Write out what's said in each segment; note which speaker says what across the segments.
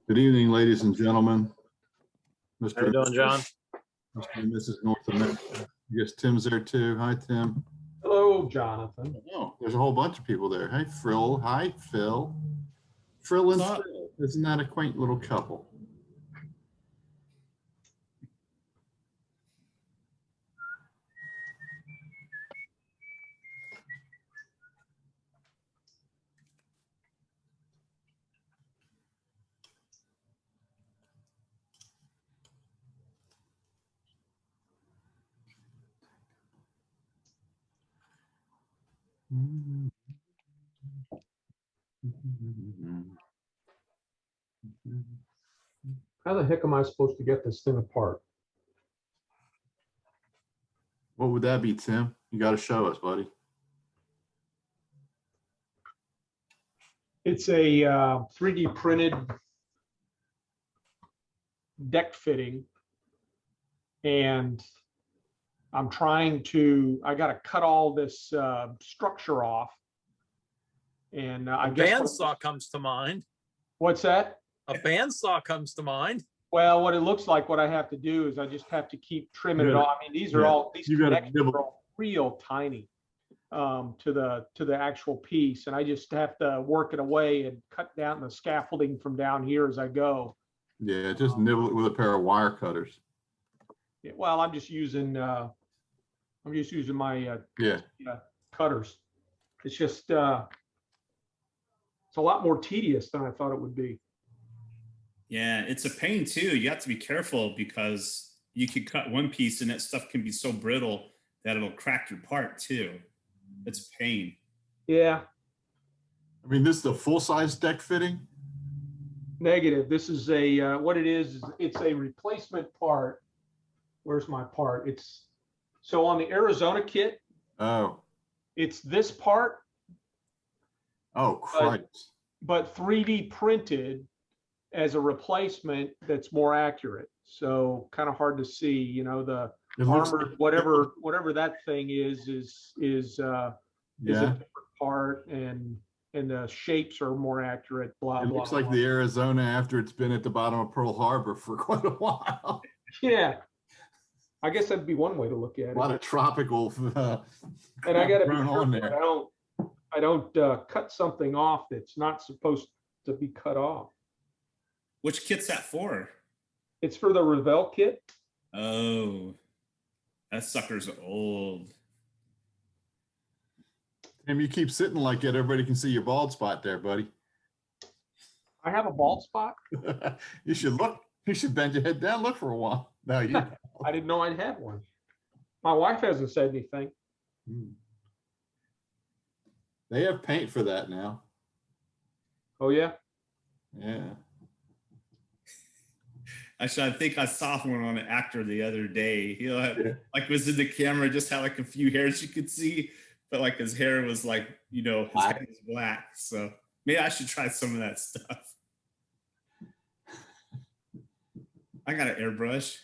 Speaker 1: Good evening, ladies and gentlemen.
Speaker 2: How you doing, John?
Speaker 1: Mr. and Mrs. North America. I guess Tim's there too. Hi, Tim.
Speaker 3: Hello, Jonathan.
Speaker 1: Oh, there's a whole bunch of people there. Hey, Frill. Hi, Phil. Frill and
Speaker 4: What's up?
Speaker 1: Phil. Isn't that a quaint little couple?
Speaker 3: How the heck am I supposed to get this thing apart?
Speaker 1: What would that be, Tim? You got to show us, buddy.
Speaker 3: It's a 3D printed deck fitting. And I'm trying to, I got to cut all this structure off. And I
Speaker 2: A
Speaker 3: guess,
Speaker 2: bandsaw comes to mind.
Speaker 3: what's that?
Speaker 2: A bandsaw comes to mind.
Speaker 3: Well, what it looks like, what I have to do is I just have to keep trimming it
Speaker 1: Yeah.
Speaker 3: off. I mean, these are
Speaker 1: Yeah.
Speaker 3: all, these
Speaker 1: You gotta
Speaker 3: connections
Speaker 1: nibble.
Speaker 3: are all real tiny to the actual piece. And I just have to work it away and cut down the scaffolding from down here as I go.
Speaker 1: Yeah, just nibble it with a pair of wire cutters.
Speaker 3: Yeah, well, I'm just using my
Speaker 1: Yeah.
Speaker 3: cutters. It's just it's a lot more tedious than I thought it would be.
Speaker 4: Yeah, it's a pain too. You have to be careful because you could cut one piece and that stuff can be so brittle that it'll crack your part too. It's a pain.
Speaker 3: Yeah,
Speaker 1: I mean, this is a full-size deck fitting?
Speaker 3: negative. This is a what it is it's a replacement part. Where's my part? It's so on the Arizona kit,
Speaker 1: Oh.
Speaker 3: it's this part,
Speaker 1: Oh, Christ.
Speaker 3: but 3D printed as a replacement that's more accurate. So kind of hard to see, you know, the
Speaker 1: It looks
Speaker 3: armor,
Speaker 1: like-
Speaker 3: whatever that thing is a
Speaker 1: Yeah.
Speaker 3: different part, and the shapes are more accurate, blah,
Speaker 1: It
Speaker 3: blah,
Speaker 1: looks like
Speaker 3: blah.
Speaker 1: the Arizona after it's been at the bottom of Pearl Harbor for quite a while.
Speaker 3: Yeah. I guess that'd be one way to look at
Speaker 1: A
Speaker 3: it.
Speaker 1: lot of tropical.
Speaker 3: And I gotta be
Speaker 1: thrown on
Speaker 3: careful.
Speaker 1: there.
Speaker 3: I don't cut something off that's not supposed to be cut off.
Speaker 4: Which kit's that for?
Speaker 3: It's for the Revell kit.
Speaker 4: Oh, that sucker's old.
Speaker 1: Tim, you keep sitting like that, everybody can see your bald spot there, buddy.
Speaker 3: I have a bald spot.
Speaker 1: You should look. You should bend your head down, look for a while. No, you.
Speaker 3: I didn't know I'd had one. My wife hasn't said anything.
Speaker 1: They have paint for that now.
Speaker 3: Oh yeah.
Speaker 1: Yeah.
Speaker 4: Actually, I think I saw one on an actor the other day. You know,
Speaker 1: Yeah.
Speaker 4: like was in the camera, just had like a few hairs you could see, but like his hair was like, you know, his
Speaker 1: Black.
Speaker 4: hair was black. So maybe I should try some of that stuff. I got an airbrush.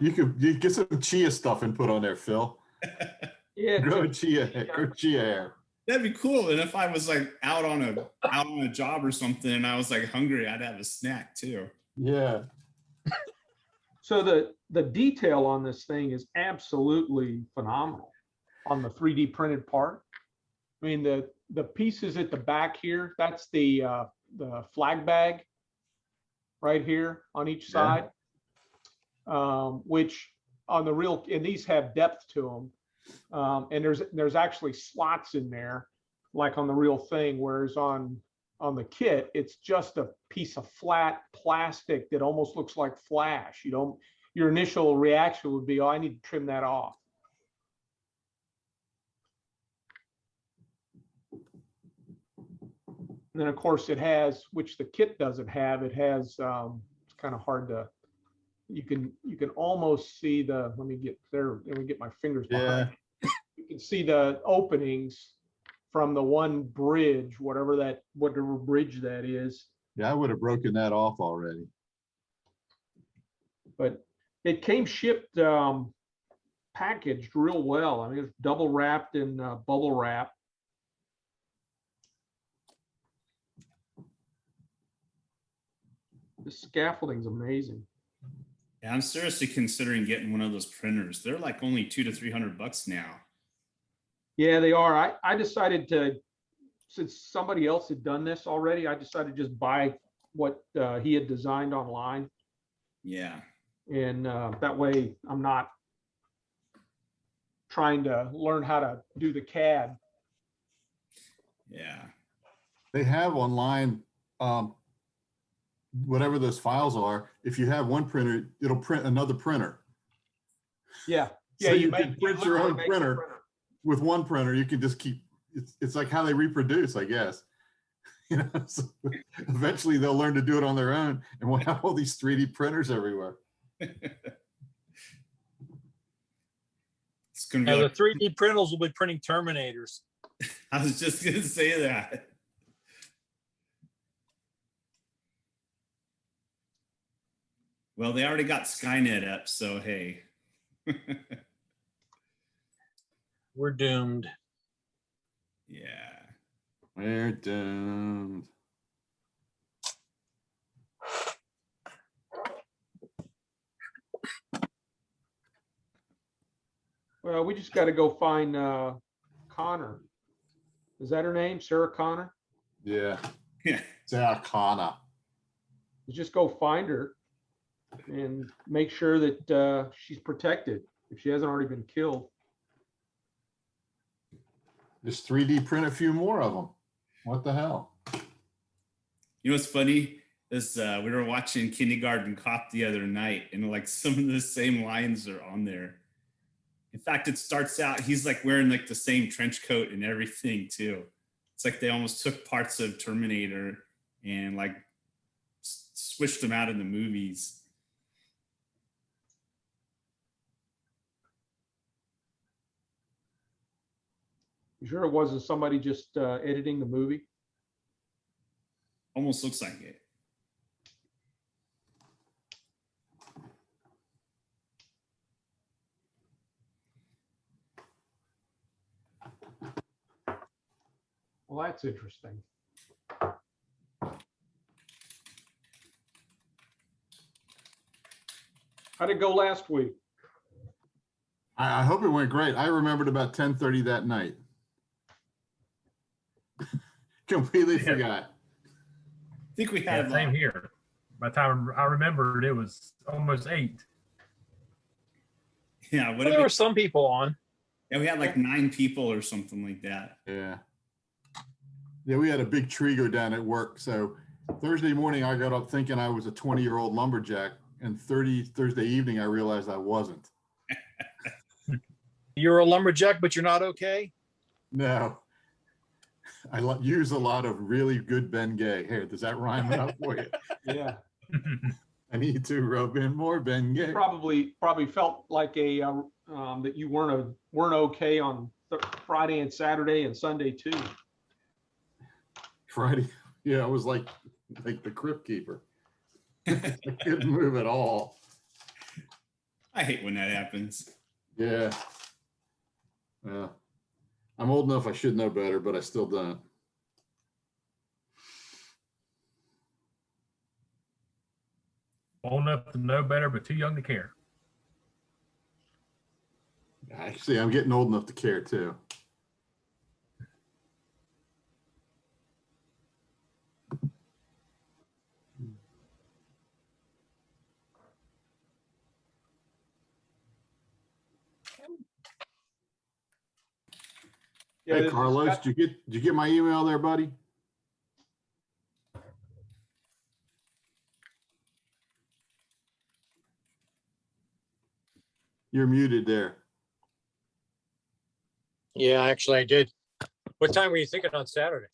Speaker 1: You get some chia stuff and put on there, Phil.
Speaker 3: Yeah.
Speaker 1: Grow chia hair.
Speaker 4: That'd be cool. And if I was like out on a job or something and I was like hungry, I'd have a snack too.
Speaker 1: Yeah.
Speaker 3: So the detail on this thing is absolutely phenomenal on the 3D printed part. I mean, the pieces at the back here, that's the flag bag right here on each side, which on the real, and these have depth to them. And there's actually slots in there, like on the real thing, whereas on the kit, it's just a piece of flat plastic that almost looks like flash. Your initial reaction would be, oh, I need to trim that off. And then of course it has, which the kit doesn't have, it has, it's kind of hard to, you can almost see the, let me get there, let me get my fingers behind.
Speaker 1: Yeah.
Speaker 3: You can see the openings from the one bridge, whatever bridge that is.
Speaker 1: Yeah, I would have broken that off already.
Speaker 3: But it came shipped packaged real well. I mean, it's double wrapped in bubble wrap. The scaffolding's amazing.
Speaker 4: Yeah, I'm seriously considering getting one of those printers. They're like only $200 to $300 now.
Speaker 3: Yeah, they are. I decided to, since somebody else had done this already, I decided to just buy what he had designed online.
Speaker 4: Yeah.
Speaker 3: And that way I'm not trying to learn how to do the CAD.
Speaker 4: Yeah.
Speaker 1: They have online, whatever those files are. If you have one printer, it'll print another printer.
Speaker 3: Yeah.
Speaker 1: So
Speaker 3: Yeah.
Speaker 1: you can print your
Speaker 3: literally
Speaker 1: own
Speaker 3: make the
Speaker 1: printer. With one printer, you can just keep, it's like how they reproduce, I guess. You know, so eventually they'll learn to do it on their own, and we'll have all these 3D printers everywhere.
Speaker 4: It's gonna be
Speaker 2: Now the
Speaker 4: like,
Speaker 2: 3D printers will be printing Terminators.
Speaker 4: I was just gonna say that. Well, they already got Skynet up, so hey.
Speaker 2: We're doomed.
Speaker 4: Yeah.
Speaker 1: We're doomed.
Speaker 3: Well, we just got to go find Connor. Is that her name? Sarah Connor?
Speaker 1: Yeah.
Speaker 4: Yeah.
Speaker 1: Sarah Connor.
Speaker 3: Just go find her and make sure that she's protected if she hasn't already been killed.
Speaker 1: Just 3D print a few more of them. What the hell?
Speaker 4: You know what's funny is we were watching Kindergarten Cop the other night, and like some of the same lines are on there. In fact, it starts out, he's like wearing like the same trench coat and everything too. It's like they almost took parts of Terminator and like switched them out in the movies.
Speaker 3: You sure it wasn't somebody just editing the movie?
Speaker 4: Almost looks like it.
Speaker 3: Well, that's interesting. How'd it go last week?
Speaker 1: I hope it went great. I remembered about 10:30 that night. Completely forgot.
Speaker 4: I think we
Speaker 5: Yeah,
Speaker 4: had
Speaker 5: same here. By the time I remembered, it was almost 8.
Speaker 4: Yeah, what
Speaker 2: Well,
Speaker 4: did
Speaker 2: there
Speaker 4: we,
Speaker 2: were some people on.
Speaker 4: yeah, we had like 9 people or something like that.
Speaker 1: Yeah. Yeah, we had a big tree go down at work. So Thursday morning, I got up thinking I was a 20-year-old lumberjack. And Thursday evening, I realized I wasn't.
Speaker 2: You're a lumberjack, but you're not okay.
Speaker 1: No. I use a lot of really good Bengay. Here, does that rhyme up for you?
Speaker 3: Yeah,
Speaker 1: I need to rub in more Bengay.
Speaker 3: probably felt like a that you weren't okay on Friday and Saturday and Sunday too.
Speaker 1: Friday. Yeah, I was like the crypt keeper. I couldn't move at all.
Speaker 4: I hate when that happens.
Speaker 1: Yeah. Yeah. I'm old enough I should know better, but I still don't.
Speaker 5: Old enough to know better, but too young to care.
Speaker 1: Actually, I'm getting old enough to care too.
Speaker 3: Yeah,
Speaker 1: Hey,
Speaker 3: this-
Speaker 1: Carlos, did you get my email there, buddy? You're muted there.
Speaker 6: Yeah, actually, I did. What time were you thinking on Saturday?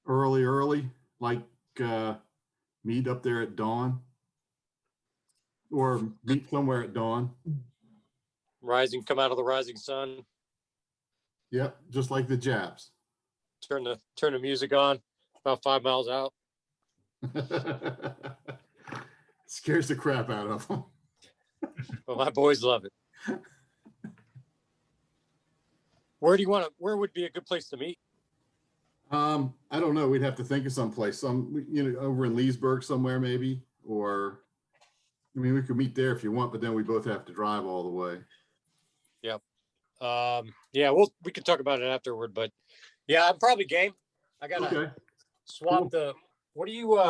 Speaker 1: Early, like meet up there at dawn. Or meet somewhere at dawn.
Speaker 6: Come out of the rising sun,
Speaker 1: Yep, just like the Japs.
Speaker 6: turn the music on, about 5 miles out.
Speaker 1: Scares the crap out of them.
Speaker 6: Well, my boys love it. Where would be a good place to meet?
Speaker 1: I don't know. We'd have to think of someplace. Over in Leesburg somewhere maybe, or, I mean, we could meet there if you want, but then we both have to drive all the way.
Speaker 6: Yeah, we can talk about it afterward, but yeah, I'm probably game. I gotta
Speaker 1: Okay.
Speaker 6: swap what are you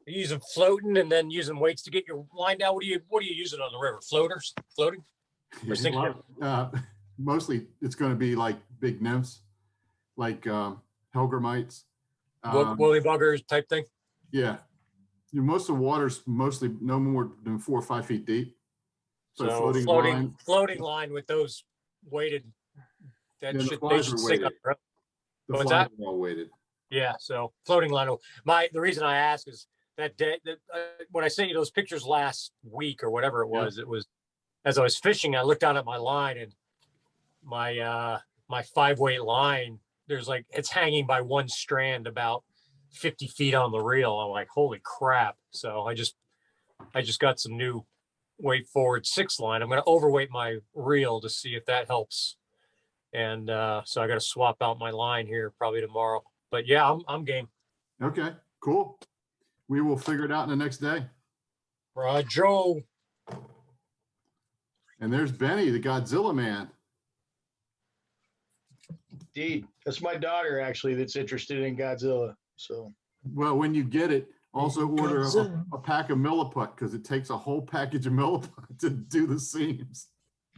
Speaker 6: using floating and then using weights to get your line down? What are you using on the river? Floating?
Speaker 1: Yeah,
Speaker 6: Just thinking
Speaker 1: mostly it's going to be like big nymphs, like Helgramites.
Speaker 6: woolly buggers type thing?
Speaker 1: Yeah. Most of the water's mostly no more than 4 or 5 feet deep. So
Speaker 6: floating line with those weighted,
Speaker 1: Yeah,
Speaker 6: that
Speaker 1: the
Speaker 6: should, they
Speaker 1: flies
Speaker 6: should
Speaker 1: are
Speaker 6: sink up.
Speaker 1: weighted. The
Speaker 6: What's
Speaker 1: flies
Speaker 6: that?
Speaker 1: are all weighted.
Speaker 6: Yeah, so floating line. The reason I ask is that day that when I sent you those pictures last week or whatever it was as I was fishing, I looked down at my line and my 5-weight line, there's like, it's hanging by one strand about 50 feet on the reel. I'm like, holy crap. So I just got some new weight forward 6 line. I'm going to overweight my reel to see if that helps. And so I got to swap out my line here probably tomorrow. But yeah, I'm game.
Speaker 1: Okay, cool. We will figure it out in the next day.
Speaker 6: Joe.
Speaker 1: And there's Benny, the Godzilla man.
Speaker 7: Indeed. That's my daughter, actually, that's interested in Godzilla. So
Speaker 1: Well, when you get it, also order a pack of Milliput because it takes a whole package of Milliput to do the seams.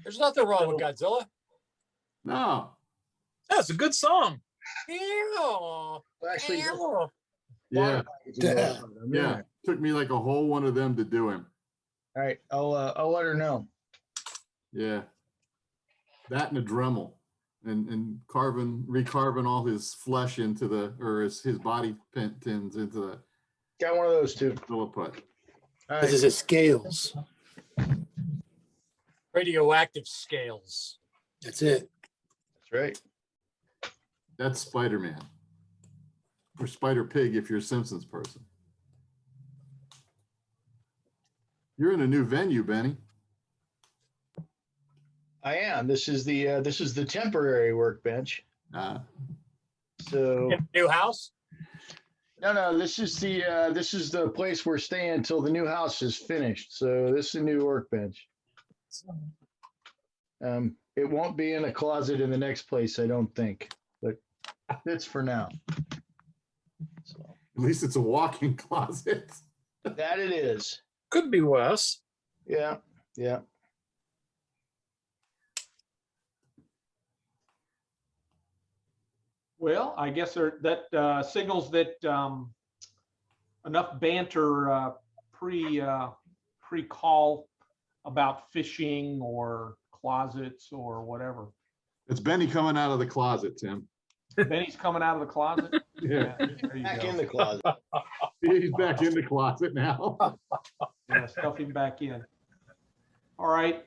Speaker 6: There's nothing wrong with Godzilla.
Speaker 1: No.
Speaker 2: That's a good song.
Speaker 7: well, actually,
Speaker 1: Yeah.
Speaker 7: yeah.
Speaker 1: Yeah. Took me like a whole one of them to do him.
Speaker 7: All right. I'll let her know.
Speaker 1: Yeah. That and a Dremel. And recarving all his flesh into his body pins into the
Speaker 7: Got one of those too.
Speaker 1: Milliput.
Speaker 7: All
Speaker 8: This
Speaker 7: right.
Speaker 8: is a scales.
Speaker 6: Radioactive scales.
Speaker 8: That's it.
Speaker 7: That's right.
Speaker 1: That's Spider-Man. Or Spider-Pig if you're a Simpsons person. You're in a new venue, Benny.
Speaker 7: I am. This is the temporary workbench. So
Speaker 6: New house?
Speaker 7: no, this is the place we're staying until the new house is finished. So this is a new workbench. It won't be in a closet in the next place, I don't think, but it's for now. So
Speaker 1: At least it's a walk-in closet.
Speaker 7: that it is.
Speaker 2: Could be Wes.
Speaker 7: Yeah.
Speaker 3: Well, I guess that signals that enough banter pre-call about fishing or closets or whatever.
Speaker 1: It's Benny coming out of the closet, Tim.
Speaker 3: Benny's coming out of the closet.
Speaker 1: Yeah.
Speaker 3: There you
Speaker 7: Back
Speaker 3: go.
Speaker 7: in the closet.
Speaker 1: He's back in the closet now.
Speaker 3: Yeah, stuff him back in. All right.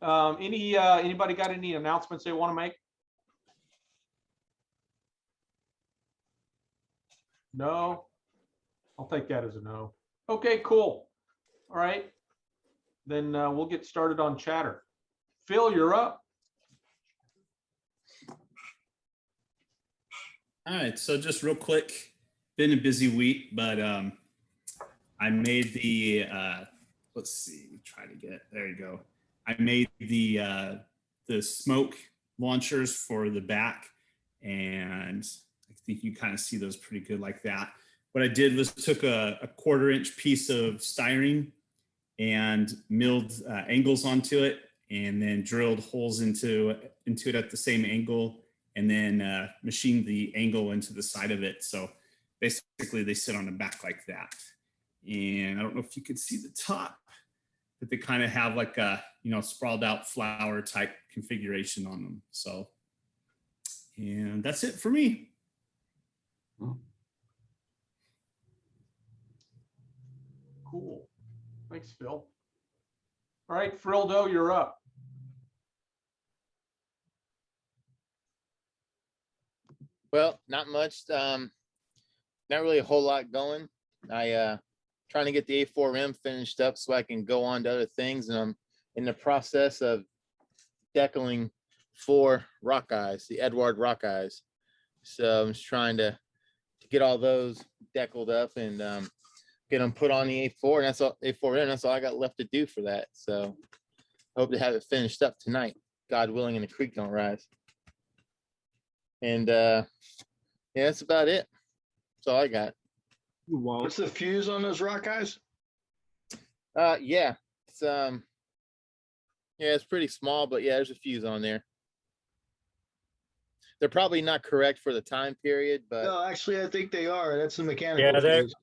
Speaker 3: Anybody got any announcements they want to make? No? I'll take that as a no. Okay, cool. All right. Then we'll get started on chatter. Phil, you're up.
Speaker 4: All right, so just real quick, been a busy week, but I made the let's see, try to get there you go. I made the smoke launchers for the back, and I think you kind of see those pretty good like that. What I did was took a 1/4-inch piece of styrene and milled angles onto it, and then drilled holes into it at the same angle, and then machined the angle into the side of it. So basically they sit on the back like that. And I don't know if you could see the top, but they kind of have like a, sprawled out flower type configuration on them. So, and that's it for me.
Speaker 3: Cool. Thanks, Phil. All right, Frildo, you're up.
Speaker 9: Well, not much. Not really a whole lot going. I trying to get the A4M finished up so I can go on to other things, and I'm in the process of decaling 4 rock eyes, the Edward rock eyes. So I'm just trying to get all those deckled up and get them put on the A4, and that's all A4M. That's all I got left to do for that. So hope to have it finished up tonight, God willing, and the creek don't rise. And yeah, that's about it. That's all I got.
Speaker 7: What's the fuse on those rock eyes?
Speaker 9: Yeah, it's yeah, it's pretty small, but yeah, there's a fuse on there. They're probably not correct for the time period, but
Speaker 7: No, actually, I think they are. That's the mechanical.
Speaker 6: Yeah,
Speaker 7: fuse.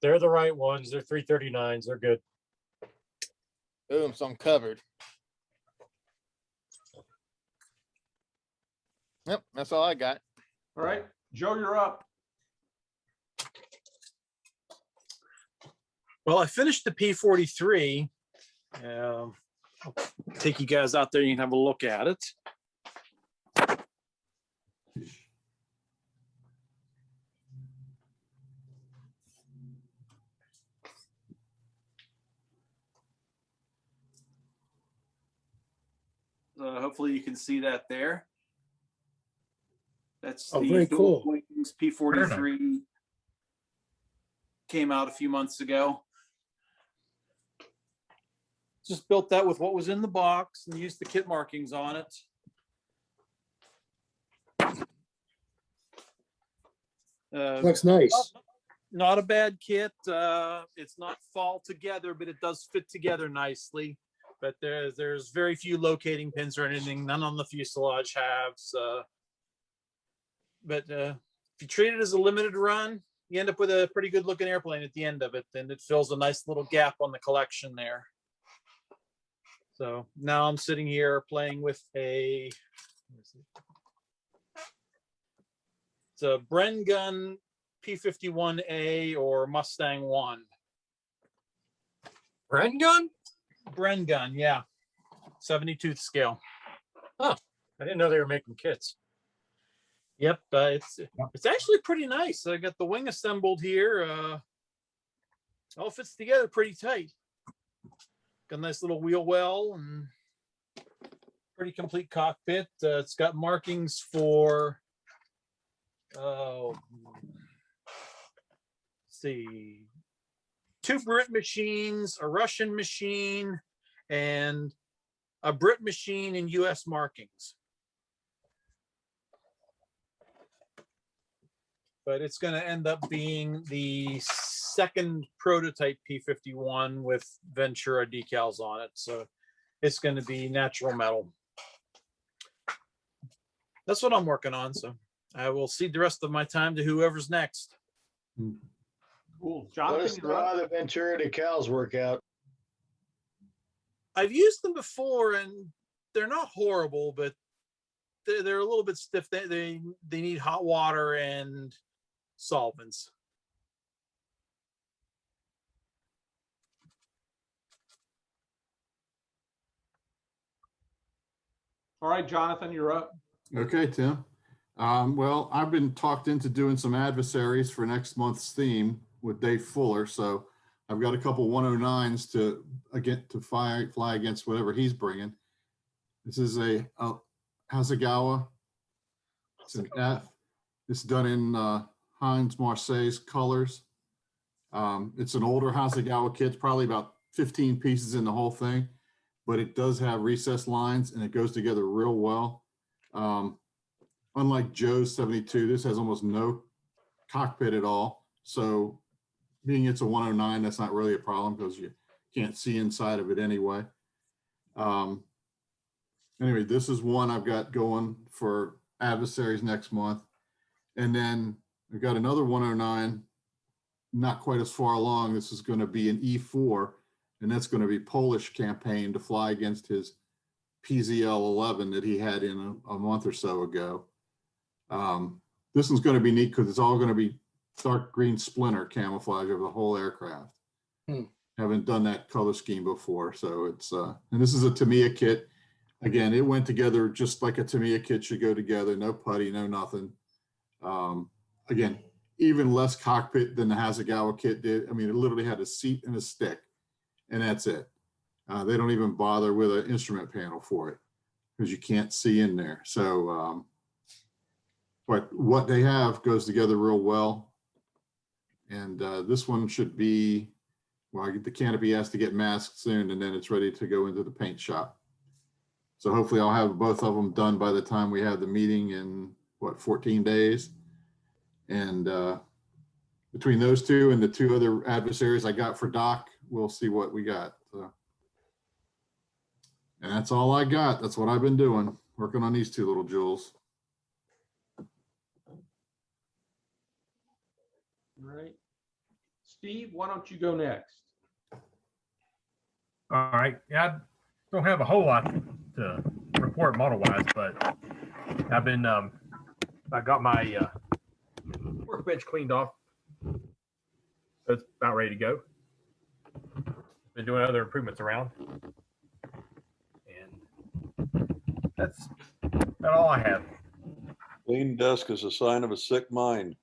Speaker 6: they're the right ones. They're 339s. They're good.
Speaker 9: boom, so I'm covered. Yep, that's all I got.
Speaker 3: All right, Joe, you're up.
Speaker 2: Well, I finished the P43. I'll take you guys out there. You can have a look at it. Hopefully you can see that there. That's
Speaker 6: Oh,
Speaker 2: the
Speaker 6: very
Speaker 2: Dual
Speaker 6: cool.
Speaker 2: Wings P43. Came out a few months ago. Just built that with what was in the box and used the kit markings on it.
Speaker 6: Looks nice.
Speaker 2: Not a bad kit. It's not fall together, but it does fit together nicely. But there's very few locating pins or anything. None on the fuselage halves. But if you treat it as a limited run, you end up with a pretty good looking airplane at the end of it, and it fills a nice little gap on the collection there. So now I'm sitting here playing with it's a Bren Gun P51A or Mustang 1.
Speaker 6: Bren gun?
Speaker 2: Bren Gun, yeah. 72th scale.
Speaker 6: I didn't know they were making kits.
Speaker 2: Yep, it's actually pretty nice. I got the wing assembled here. All fits together pretty tight. Got a nice little wheel well and pretty complete cockpit. It's got markings for let's see, 2 Brit machines, a Russian machine, and a Brit machine in US markings. But it's going to end up being the second prototype P51 with Ventura decals on it. So it's going to be natural metal. That's what I'm working on. So I will cede the rest of my time to whoever's next.
Speaker 3: Cool.
Speaker 7: Let
Speaker 3: Jonathan,
Speaker 7: us know
Speaker 3: you're
Speaker 7: how
Speaker 3: up.
Speaker 7: the Ventura decals work out.
Speaker 2: I've used them before and they're not horrible, but they're a little bit stiff. They need hot water and solvents.
Speaker 3: All right, Jonathan, you're up.
Speaker 1: Okay, Tim. Well, I've been talked into doing some adversaries for next month's theme with Dave Fuller. So I've got a couple 109s to fly against whatever he's bringing. This is a Hasegawa. It's an F. It's done in Heinz Marseille's colors. It's an older Hasegawa kit, it's probably about 15 pieces in the whole thing, but it does have recessed lines and it goes together real well. Unlike Joe's 72, this has almost no cockpit at all. So being it's a 109, that's not really a problem because you can't see inside of it anyway. Anyway, this is one I've got going for adversaries next month. And then I've got another 109, not quite as far along. This is going to be an E4, and that's going to be Polish campaign to fly against his PZL 11 that he had in a month or so ago. This one's going to be neat because it's all going to be dark green splinter camouflage over the whole aircraft. Haven't done that color scheme before. So it's, and this is a Tamiya kit. Again, it went together just like a Tamiya kit should go together. No putty, no nothing. Again, even less cockpit than the Hasegawa kit did. I mean, it literally had a seat and a stick, and that's it. They don't even bother with an instrument panel for it because you can't see in there. So, but what they have goes together real well. And this one should be well, the canopy has to get masked soon, and then it's ready to go into the paint shop. So hopefully I'll have both of them done by the time we have the meeting in, what, 14 days? And between those two and the two other adversaries I got for Doc, we'll see what we got. So. And that's all I got. That's what I've been doing, working on these two little jewels.
Speaker 3: All right. Steve, why don't you go next?
Speaker 5: All right. Yeah, I don't have a whole lot to report model wise, but I've been, I got my workbench cleaned off. So it's about ready to go. Been doing other improvements around. And that's about all I have.
Speaker 8: Clean desk is a sign of a sick mind.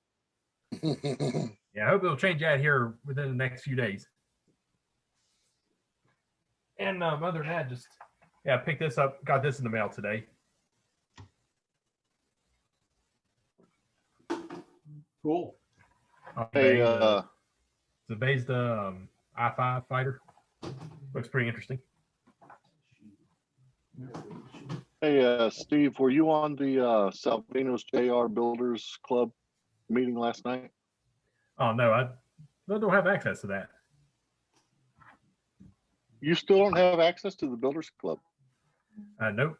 Speaker 5: Yeah, I hope it'll change out here within the next few days. And other than that, just, yeah, picked this up, got this in the mail today.
Speaker 3: Cool.
Speaker 10: Hey,
Speaker 5: The Bethesda i5 fighter. Looks pretty interesting.
Speaker 10: hey, Steve, were you on the Salvino's JR Builders Club meeting last night?
Speaker 5: Oh no, I don't have access to that.
Speaker 10: You still don't have access to the Builders Club?
Speaker 5: Nope.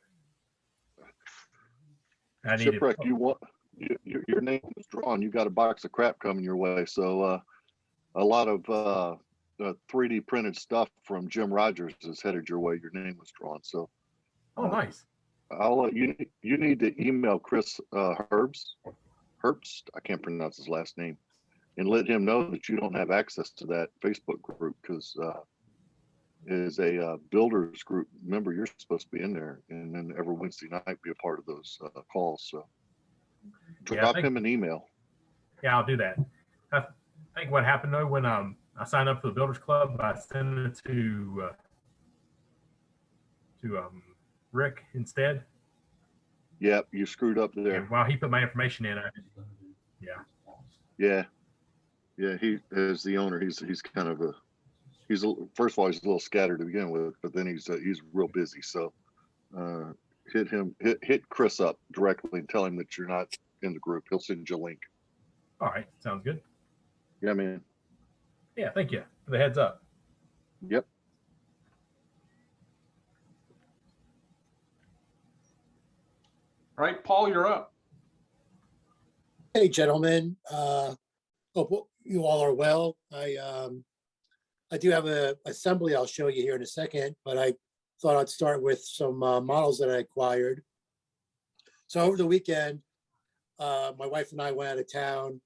Speaker 5: I need
Speaker 10: Shipwreck, you want your name was drawn. You got a box of crap coming your way. So a lot of 3D printed stuff from Jim Rogers is headed your way. Your name was drawn. So
Speaker 5: Oh, nice.
Speaker 10: I'll you need to email Chris Herbst. I can't pronounce his last name, and let him know that you don't have access to that Facebook group because as a builders group member, you're supposed to be in there, and then every Wednesday night be a part of those calls. So drop him an email.
Speaker 5: Yeah, I'll do that. I think what happened though when I signed up for the Builders Club, I sent it to Rick instead.
Speaker 10: Yep, you screwed up there.
Speaker 5: And while he put my information in,
Speaker 10: Yeah. He is the owner. He's kind of first of all, he's a little scattered to begin with, but then he's real busy. So hit Chris up directly and tell him that you're not in the group. He'll send you a link.
Speaker 5: all right, sounds good.
Speaker 10: Yeah, man.
Speaker 5: Yeah, thank you for the heads up.
Speaker 10: Yep.
Speaker 3: All right, Paul, you're up.
Speaker 11: Hey, gentlemen. Hope you all are well. I do have a assembly I'll show you here in a second, but I thought I'd start with some models that I acquired. So over the weekend, my wife and I went out of town,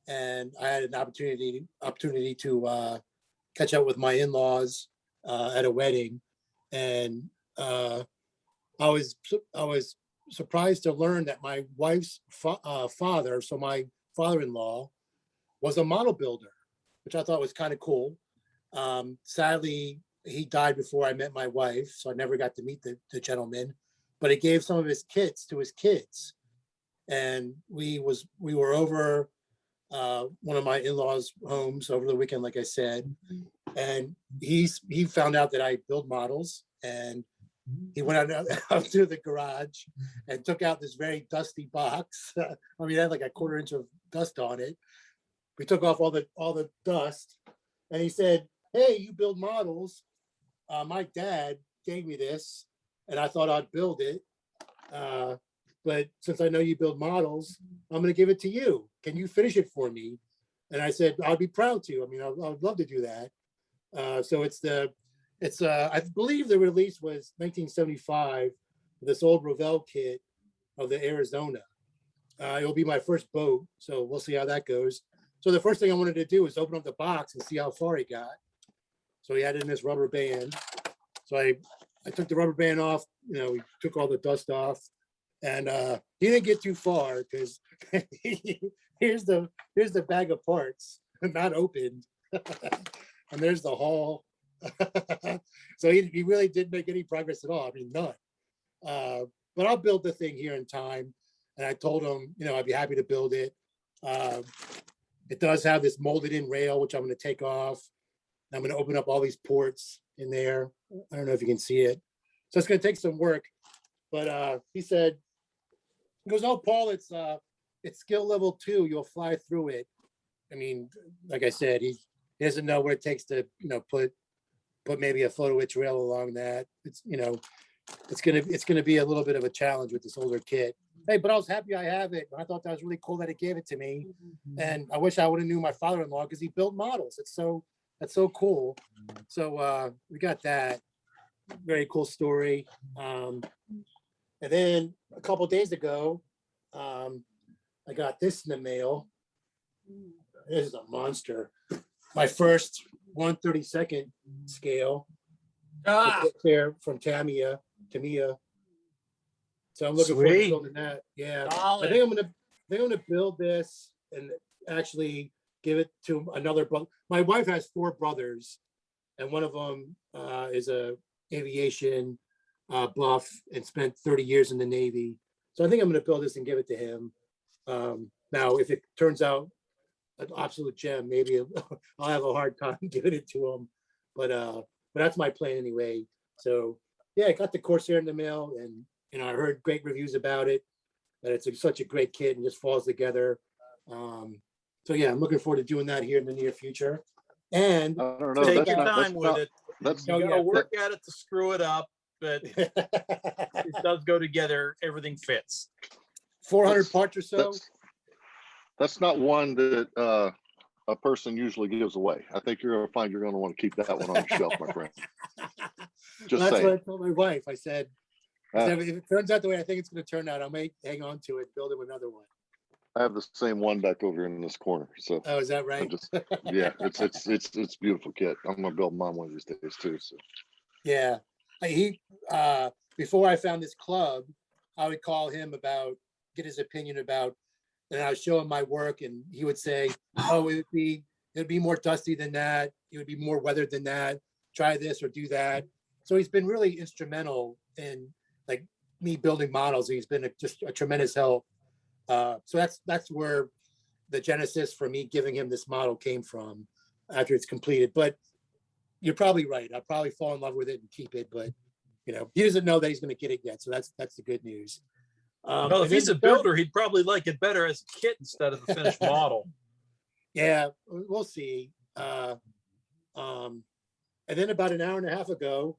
Speaker 11: and I had an opportunity to catch up with my in-laws at a wedding, and I was surprised to learn that my wife's father, so my father-in-law, was a model builder, which I thought was kind of cool. Sadly, he died before I met my wife, so I never got to meet the gentleman, but he gave some of his kits to his kids. And we were over one of my in-laws' homes over the weekend, like I said, and he found out that I build models, and he went out to the garage and took out this very dusty box. I mean, it had like a 1/4 inch of dust on it. We took off all the dust, and he said, "Hey, you build models. My dad gave me this, and I thought I'd build it. But since I know you build models, I'm going to give it to you. Can you finish it for me?" And I said, "I'd be proud to. I mean, I'd love to do that." So I believe the release was 1975, this old Revell kit of the Arizona. It'll be my first boat, so we'll see how that goes. So the first thing I wanted to do was open up the box and see how far he got. So he had it in this rubber band. So I took the rubber band off, we took all the dust off, and he didn't get too far because here's the bag of parts, not opened. And there's the hull. So he really didn't make any progress at all. I mean, none. But I'll build the thing here in time. And I told him, I'd be happy to build it. It does have this molded in rail, which I'm going to take off. I'm going to open up all these ports in there. I don't know if you can see it. So it's going to take some work, but he said, he goes, "Oh, Paul, it's skill level 2. You'll fly through it." I mean, like I said, he doesn't know what it takes to, put maybe a photo etch rail along that. It's, it's gonna be a little bit of a challenge with this older kit. Hey, but I was happy I have it. I thought that was really cool that it gave it to me. And I wish I would have knew my father-in-law because he built models. That's so cool. So we got that. Very cool story. And then a couple days ago, I got this in the mail. This is a monster. My first 1/32 scale. There from Tamiya. So I'm looking forward to
Speaker 2: Sweet.
Speaker 11: building that. Yeah. I
Speaker 6: Solid.
Speaker 11: think I'm gonna build this and actually give it to another brother. My wife has 4 brothers, and one of them is a aviation buff and spent 30 years in the Navy. So I think I'm gonna build this and give it to him. Now, if it turns out an absolute gem, maybe I'll have a hard time giving it to him. But that's my plan anyway. So yeah, I got the Corsair in the mail, and I heard great reviews about it. That it's such a great kit and just falls together. So yeah, I'm looking forward to doing that here in the near future. And
Speaker 10: I don't know.
Speaker 2: Take
Speaker 10: That's
Speaker 2: your
Speaker 10: not,
Speaker 2: time
Speaker 10: that's
Speaker 2: with
Speaker 10: not,
Speaker 2: it.
Speaker 10: that's,
Speaker 11: Oh,
Speaker 2: You
Speaker 11: yeah,
Speaker 2: gotta work at it to screw it up, but it
Speaker 11: that-
Speaker 2: does go together. Everything fits.
Speaker 11: 400 parts or so.
Speaker 10: that's not one that a person usually gives away. I think you're gonna find you're gonna want to keep that one on the shelf, my friend. Just
Speaker 11: That's what
Speaker 10: saying.
Speaker 11: I told my wife. I said, if it turns out the way I think it's going to turn out, I might hang on to it, build him another one.
Speaker 10: I have the same one back over in this corner. So
Speaker 11: Oh, is that
Speaker 10: I
Speaker 11: right?
Speaker 10: just, yeah, it's beautiful kit. I'm gonna build mine one of these days too. So
Speaker 11: Yeah. He before I found this club, I would call him get his opinion about, and I would show him my work, and he would say, "Oh, it'd be more dusty than that. It would be more weathered than that. Try this or do that." So he's been really instrumental in like me building models. He's been just a tremendous help. So that's where the genesis for me giving him this model came from after it's completed. But you're probably right. I'll probably fall in love with it and keep it, but he doesn't know that he's going to get it yet. So that's the good news.
Speaker 2: Well, if
Speaker 11: And
Speaker 2: he's a
Speaker 11: then the third-
Speaker 2: builder, he'd probably like it better as a kit instead of a finished model.
Speaker 11: Yeah, we'll see. And then about an hour and a half ago,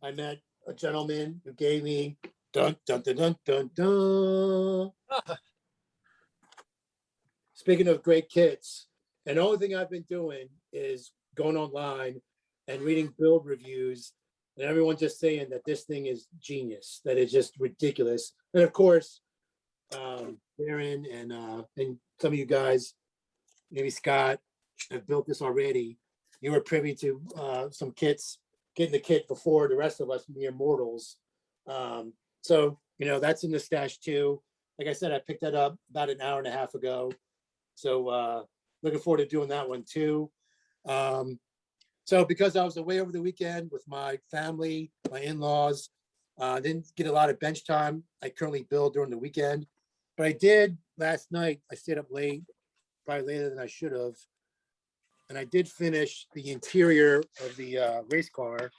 Speaker 11: I met a gentleman who gave me dun dun dun dun dun dun. Speaking of great kits, and the only thing I've been doing is going online and reading build reviews, and everyone just saying that this thing is genius, that it's just ridiculous. And of course, Darren and some of you guys, maybe Scott, have built this already. You were privy to some kits, getting the kit before the rest of us mere mortals. So that's in the stash too. Like I said, I picked that up about an hour and a half ago. So looking forward to doing that one too. So because I was away over the weekend with my family, my in-laws, didn't get a lot of bench time. I currently build during the weekend, but I did last night. I stayed up late, probably later than I should have. And I did finish the interior of the race car.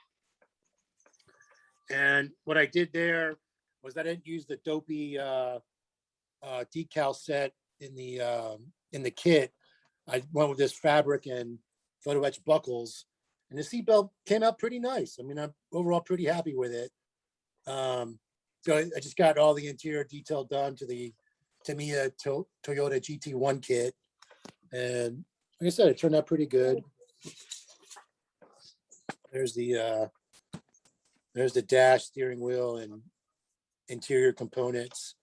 Speaker 11: And what I did there was I didn't use the dopey decal set in the kit. I went with this fabric and photo etch buckles, and the seatbelt came out pretty nice. I mean, I'm overall pretty happy with it. So I just got all the interior detail done to the Tamiya Toyota GT1 kit, and like I said, it turned out pretty good. There's the dash, steering wheel, and interior components.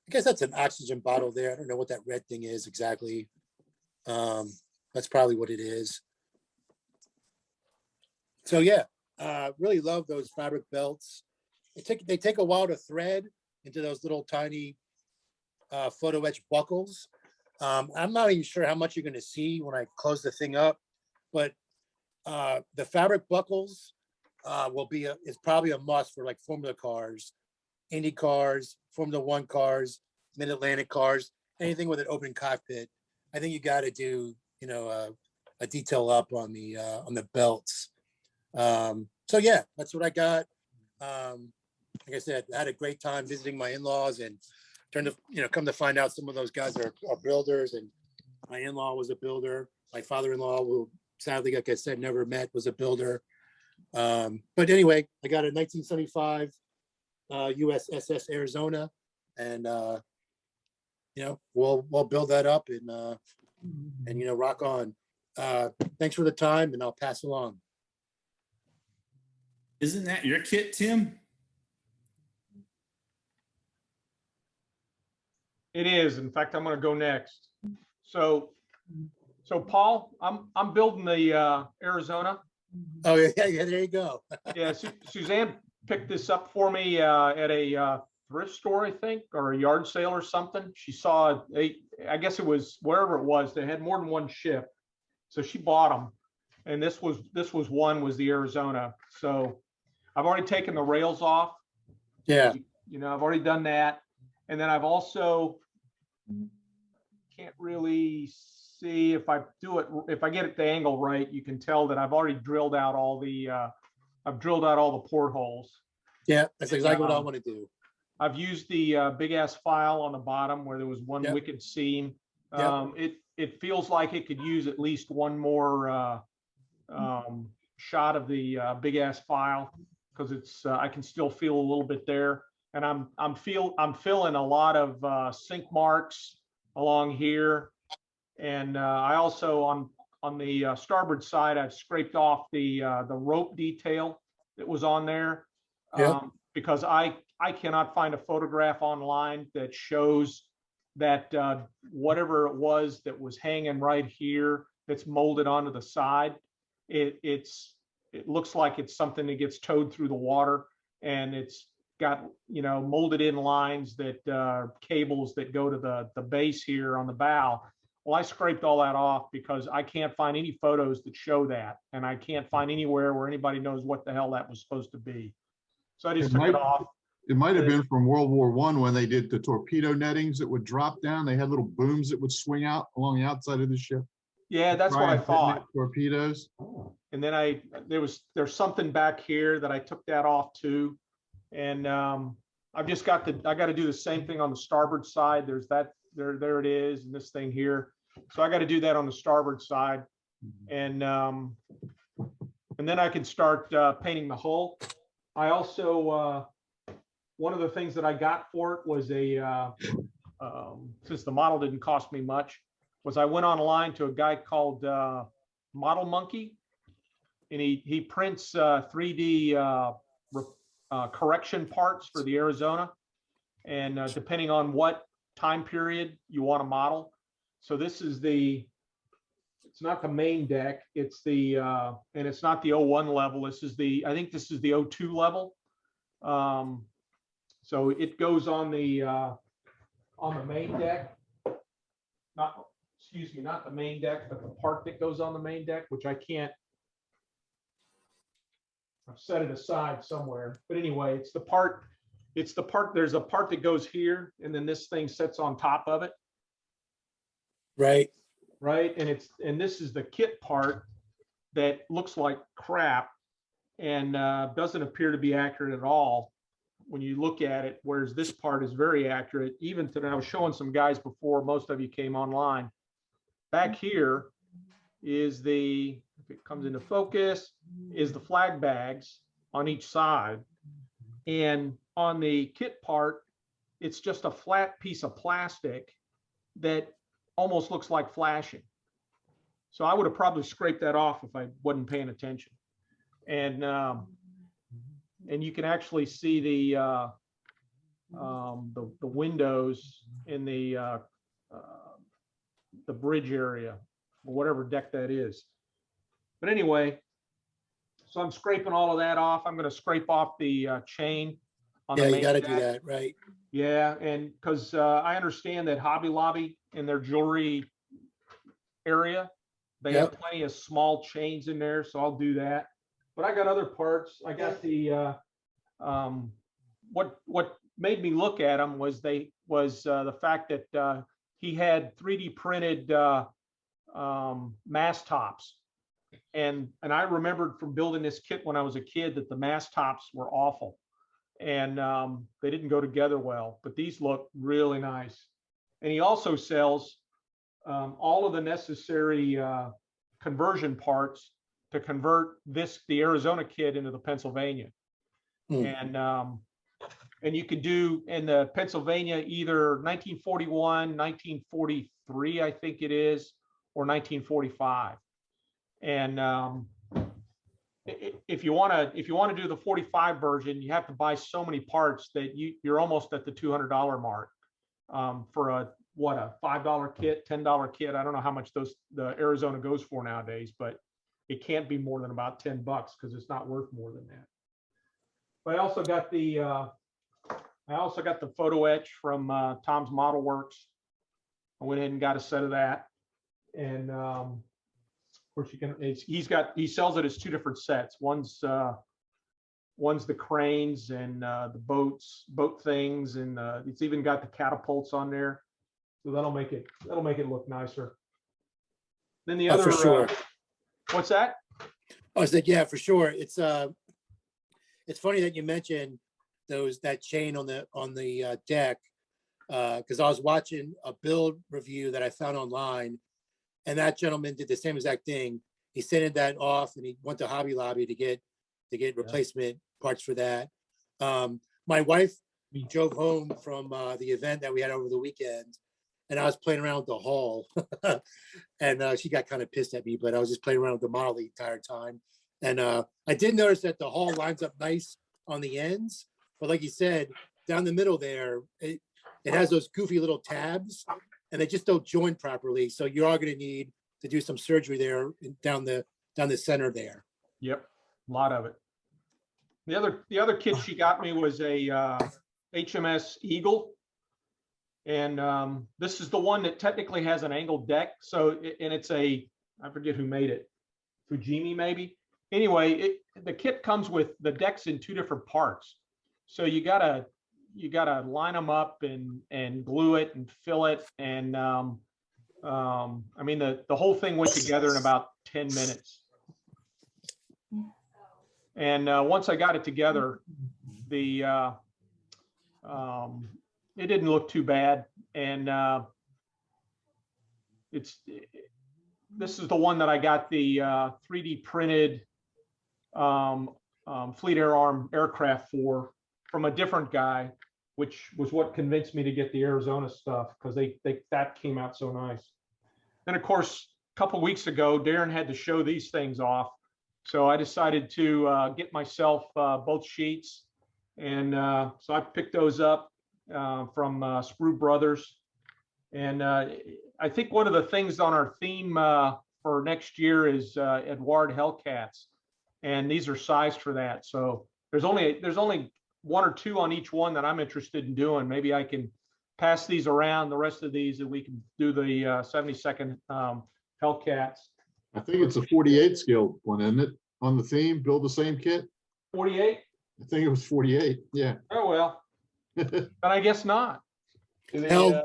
Speaker 11: I guess that's an oxygen bottle there. I don't know what that red thing is exactly. That's probably what it is. So yeah, really love those fabric belts. They take a while to thread into those little tiny photo etch buckles. I'm not even sure how much you're going to see when I close the thing up, but the fabric buckles is probably a must for like Formula cars, Indy cars, Formula One cars, Mid-Atlantic cars, anything with an open cockpit. I think you got to do, a detail up on the belts. So yeah, that's what I got. Like I said, I had a great time visiting my in-laws and come to find out some of those guys are builders, and my in-law was a builder. My father-in-law, who sadly, like I said, never met, was a builder. But anyway, I got a 1975 USS Arizona, and we'll build that up and rock on. Thanks for the time, and I'll pass along.
Speaker 4: Isn't that your kit, Tim?
Speaker 3: It is. In fact, I'm going to go next. So Paul, I'm building the Arizona.
Speaker 11: Oh yeah, there you go.
Speaker 3: Yeah, Suzanne picked this up for me at a thrift store, I think, or a yard sale or something. She saw I guess it was wherever it was. They had more than one ship, so she bought them, and this was the Arizona. So I've already taken the rails off.
Speaker 11: Yeah.
Speaker 3: I've already done that, and then I've also can't really see if I get it the angle right. You can tell that I've already drilled out all the portholes.
Speaker 11: Yeah, that's exactly what I want to do.
Speaker 3: I've used the big ass file on the bottom where there was one wicked seam. It feels like it could use at least one more shot of the big ass file, because it's I can still feel a little bit there, and I'm feeling a lot of sink marks along here, and I also on the starboard side I've scraped off the rope detail that was on there, because I cannot find a photograph online that shows that whatever it was that was hanging right here that's molded onto the side, it looks like it's something that gets towed through the water, and it's got molded in lines that cables that go to the base here on the bow. Well, I scraped all that off because I can't find any photos that show that, and I can't find anywhere where anybody knows what the hell that was supposed to be. So I just took it off.
Speaker 1: It might have been from World War I when they did the torpedo nettings that would drop down. They had little booms that would swing out along the outside of the ship.
Speaker 3: Yeah, that's what I thought.
Speaker 1: Torpedoes.
Speaker 3: And then there's something back here that I took that off too. And I got to do the same thing on the starboard side. There's that, there it is, and this thing here. So I got to do that on the starboard side. And then I can start painting the hull. I also, one of the things that I got for it was since the model didn't cost me much, was I went online to a guy called Model Monkey, and he prints 3D correction parts for the Arizona, and depending on what time period you want to model. So this is it's not the main deck, it's and it's not the 01 level. I think this is the 02 level. So it goes on the main deck. Not the main deck, but the part that goes on the main deck, which I can't. I've set it aside somewhere, but anyway, it's the part. There's a part that goes here, and then this thing sits on top of it.
Speaker 11: Right.
Speaker 3: And this is the kit part that looks like crap and doesn't appear to be accurate at all when you look at it, whereas this part is very accurate. Even today, I was showing some guys before most of you came online. Back here is if it comes into focus, is the flag bags on each side. And on the kit part, it's just a flat piece of plastic that almost looks like flashing. So I would have probably scraped that off if I wasn't paying attention. And you can actually see the windows in the bridge area, or whatever deck that is. But anyway, so I'm scraping all of that off. I'm going to scrape off the chain on the main
Speaker 11: you got to
Speaker 3: deck.
Speaker 11: do that, right?
Speaker 3: Yeah, and because I understand that Hobby Lobby in their jewelry area, they have plenty of small chains in there, so I'll do that. But I got other parts. I got the what made me look at them was the fact that he had 3D printed mast tops. And I remembered from building this kit when I was a kid that the mast tops were awful. And they didn't go together well, but these look really nice. And he also sells all of the necessary conversion parts to convert the Arizona kit into the Pennsylvania. And you could do in the Pennsylvania either 1941, 1943, I think it is, or 1945. And if you want to do the 45 version, you have to buy so many parts that you're almost at the $200 mark for a $5 kit, $10 kit. I don't know how much the Arizona goes for nowadays, but it can't be more than about $10 because it's not worth more than that. But I also got the photo etch from Tom's Model Works. I went ahead and got a set of that, and of course he sells it as two different sets. One's the cranes and the boat things, and it's even got the catapults on there, so that'll make it look nicer. Then the other,
Speaker 11: for sure.
Speaker 3: What's that?
Speaker 11: I was like, yeah, for sure. It's funny that you mentioned that chain on the deck, because I was watching a build review that I found online, and that gentleman did the same exact thing. He sent that off, and he went to Hobby Lobby to get replacement parts for that. My wife drove home from the event that we had over the weekend, and I was playing around with the hull, and she got kind of pissed at me, but I was just playing around with the model the entire time. And I did notice that the hull lines up nice on the ends, but like you said, down the middle there, it has those goofy little tabs, and they just don't join properly. So you are going to need to do some surgery there down the center there.
Speaker 3: Yep, a lot of it. The other kit she got me was a HMS Eagle, and this is the one that technically has an angled deck. So and it's I forget who made it, Fujimi maybe. Anyway, the kit comes with the decks in two different parts. So you gotta line them up and glue it and fill it. And I mean, the whole thing went together in about 10 minutes. And once I got it together, it didn't look too bad. And this is the one that I got the 3D printed Fleet Air Arm aircraft from a different guy, which was what convinced me to get the Arizona stuff, because that came out so nice. Then of course, a couple weeks ago, Darren had to show these things off, so I decided to get myself both sheets, and so I picked those up from Sprue Brothers. And I think one of the things on our theme for next year is Edward Hellcats, and these are sized for that. So there's only one or two on each one that I'm interested in doing. Maybe I can pass these around, the rest of these, and we can do the 72nd Hellcats.
Speaker 1: I think it's a 48 scale one, isn't it? On the theme, build the same kit.
Speaker 3: 48?
Speaker 1: I think it was 48. Yeah.
Speaker 3: Oh well, but I guess not.
Speaker 11: Hell,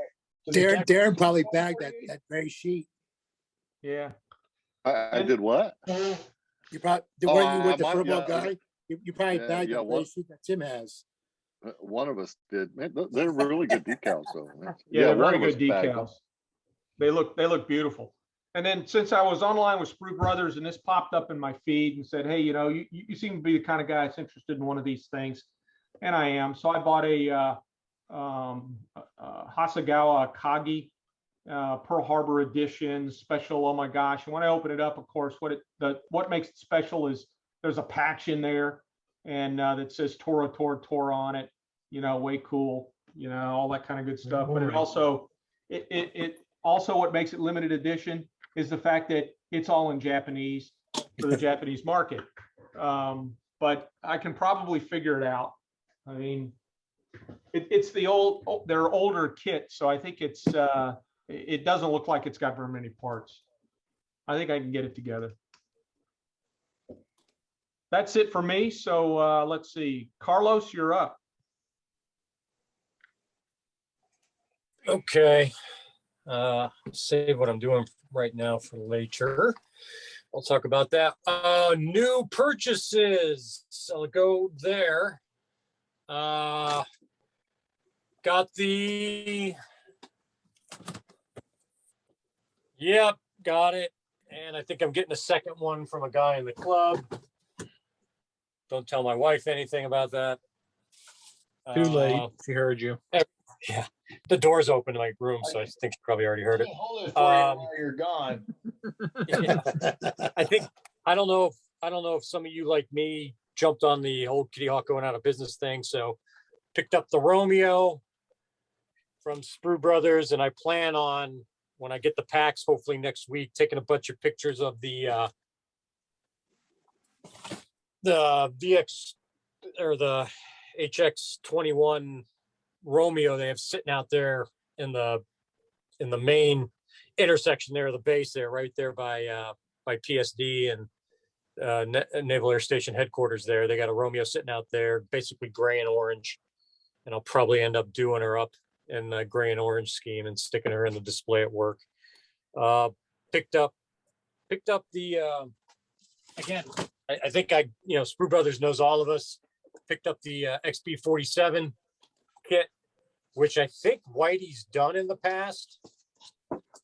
Speaker 11: Darren probably bagged that very sheet.
Speaker 3: Yeah.
Speaker 10: I did what?
Speaker 11: You probably weren't you with the
Speaker 10: I might-
Speaker 11: football
Speaker 10: yeah,
Speaker 11: guy? You probably bagged that
Speaker 10: what?
Speaker 11: very sheet that Tim has.
Speaker 10: One of us did. Man, they're really good decals, though.
Speaker 3: Yeah, they're
Speaker 10: one
Speaker 3: very
Speaker 10: of us
Speaker 3: good
Speaker 10: bagged them.
Speaker 3: decals. They look beautiful. And then since I was online with Sprue Brothers and this popped up in my feed and said, hey, you seem to be the kind of guy that's interested in one of these things. And I am. So I bought a Hasegawa Akagi Pearl Harbor edition special. Oh my gosh. And when I open it up, of course, what makes it special is there's a patch in there and that says Tora Tora on it, way cool, all that kind of good stuff. But it also, it also what makes it limited edition is the fact that it's all in Japanese for the Japanese market. But I can probably figure it out. I mean, it's their older kit, so I think it doesn't look like it's got very many parts. I think I can get it together. That's it for me. So let's see, Carlos, you're up.
Speaker 6: Okay. Save what I'm doing right now for later. I'll talk about that. New purchases. I'll go there. Got the, yep, got it. And I think I'm getting a second one from a guy in the club. Don't tell my wife anything about that.
Speaker 2: Too late. She heard you.
Speaker 6: Yeah, the door's open to my room, so I think you probably already heard it.
Speaker 7: Hold it for you while you're gone.
Speaker 6: Yeah. I don't know if some of you like me jumped on the whole Kitty Hawk going out of business thing. So picked up the Romeo from Sprue Brothers, and I plan on, when I get the packs, hopefully next week, taking a bunch of pictures of the VX or the HX21 Romeo they have sitting out there in the main intersection there, the base there, right there by PSD and Naval Air Station headquarters there. They got a Romeo sitting out there, basically gray and orange, and I'll probably end up doing her up in the gray and orange scheme and sticking her in the display at work. Picked up the again, I think Sprue Brothers knows all of us. Picked up the XB47 kit, which I think Whitey's done in the past.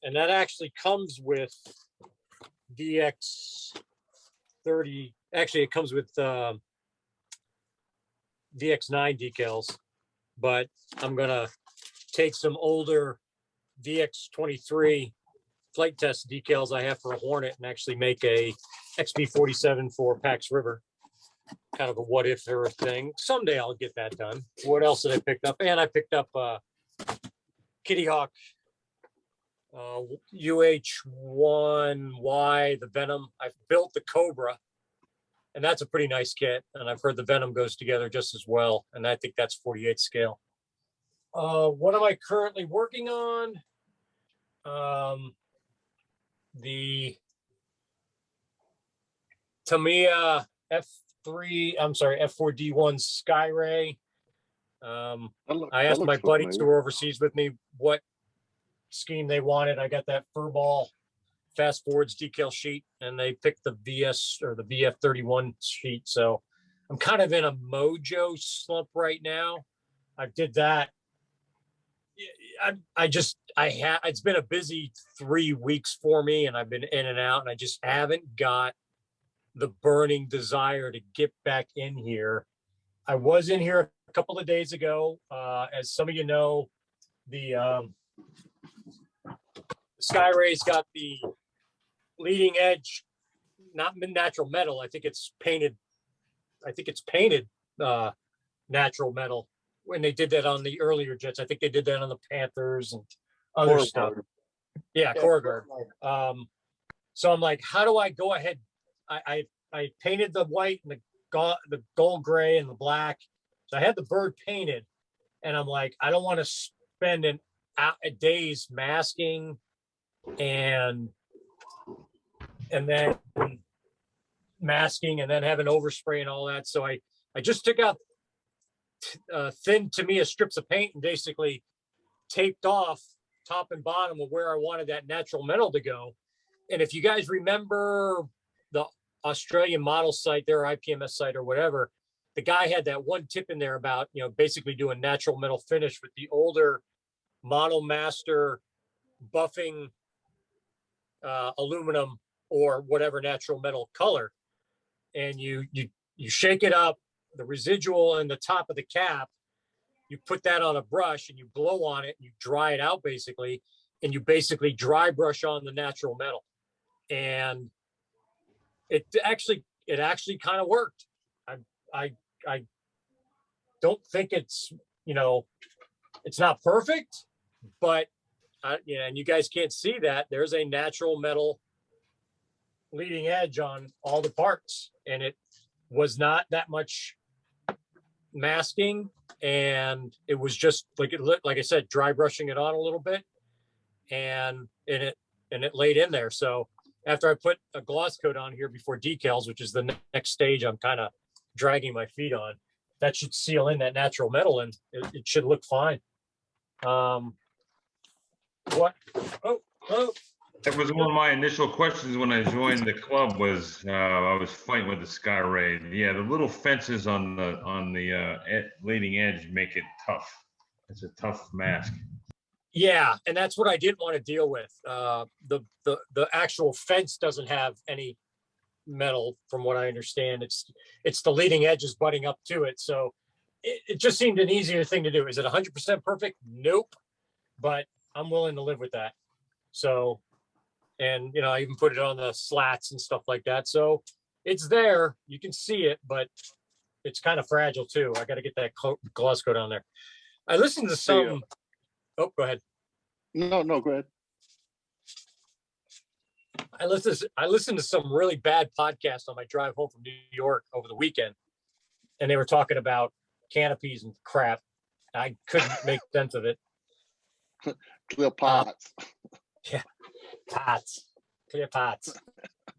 Speaker 6: And that actually comes with VX30. Actually, it comes with VX9 decals, but I'm going to take some older VX23 flight test decals I have for a Hornet and actually make a XB47 for Pax River. Kind of a what if there thing. Someday I'll get that done. What else did I pick up? And I picked up Kitty Hawk UH-1Y, the Venom. I've built the Cobra, and that's a pretty nice kit. And I've heard the Venom goes together just as well. And I think that's 48 scale. What am I currently working on? The Tamiya F4D1 Skyray. I asked my buddies who were overseas with me what scheme they wanted. I got that Furball Fast Forwards decal sheet, and they picked the VS or the VF31 sheet. So I'm kind of in a mojo slump right now. I did that. It's been a busy 3 weeks for me, and I've been in and out, and I just haven't got the burning desire to get back in here. I was in here a couple of days ago. As some of you know, the Skyray's got the leading edge, not natural metal. I think it's painted natural metal. When they did that on the earlier jets, I think they did that on the Panthers and other stuff. Yeah, Corguard. So I'm like, how do I go ahead? I painted the white and the gold gray and the black. So I had the bird painted, and I'm like, I don't want to spend a days masking and then masking and then having overspray and all that. So I just took out thin Tamiya strips of paint and basically taped off top and bottom of where I wanted that natural metal to go. And if you guys remember the Australian model site, their IPMS site or whatever, the guy had that one tip in there about, basically doing natural metal finish with the older Model Master buffing aluminum or whatever natural metal color. And you shake it up, the residual in the top of the cap, you put that on a brush and you blow on it and you dry it out basically, and you basically dry brush on the natural metal. And it actually kind of worked. I don't think it's not perfect, but and you guys can't see that there's a natural metal leading edge on all the parts, and it was not that much masking, and it was just like I said, dry brushing it on a little bit, and it laid in there. So after I put a gloss coat on here before decals, which is the next stage I'm kind of dragging my feet on, that should seal in that natural metal and it should look fine. What? Oh,
Speaker 12: That was one of my initial questions when I joined the club was, I was fighting with the Sky Ray. Yeah, the little fences on the leading edge make it tough. It's a tough mask.
Speaker 6: yeah, and that's what I didn't want to deal with. The actual fence doesn't have any metal, from what I understand. It's the leading edges butting up to it. So it just seemed an easier thing to do. Is it 100% perfect? Nope. But I'm willing to live with that. So, and you know, I even put it on the slats and stuff like that. So it's there. You can see it, but it's kind of fragile too. I got to get that gloss coat on there. I listened to some. Oh, go ahead.
Speaker 10: No, go ahead.
Speaker 6: I listened to some really bad podcasts on my drive home from New York over the weekend, and they were talking about canopies and crap. I couldn't make sense of it.
Speaker 10: Clear pots.
Speaker 6: Yeah, clear pots.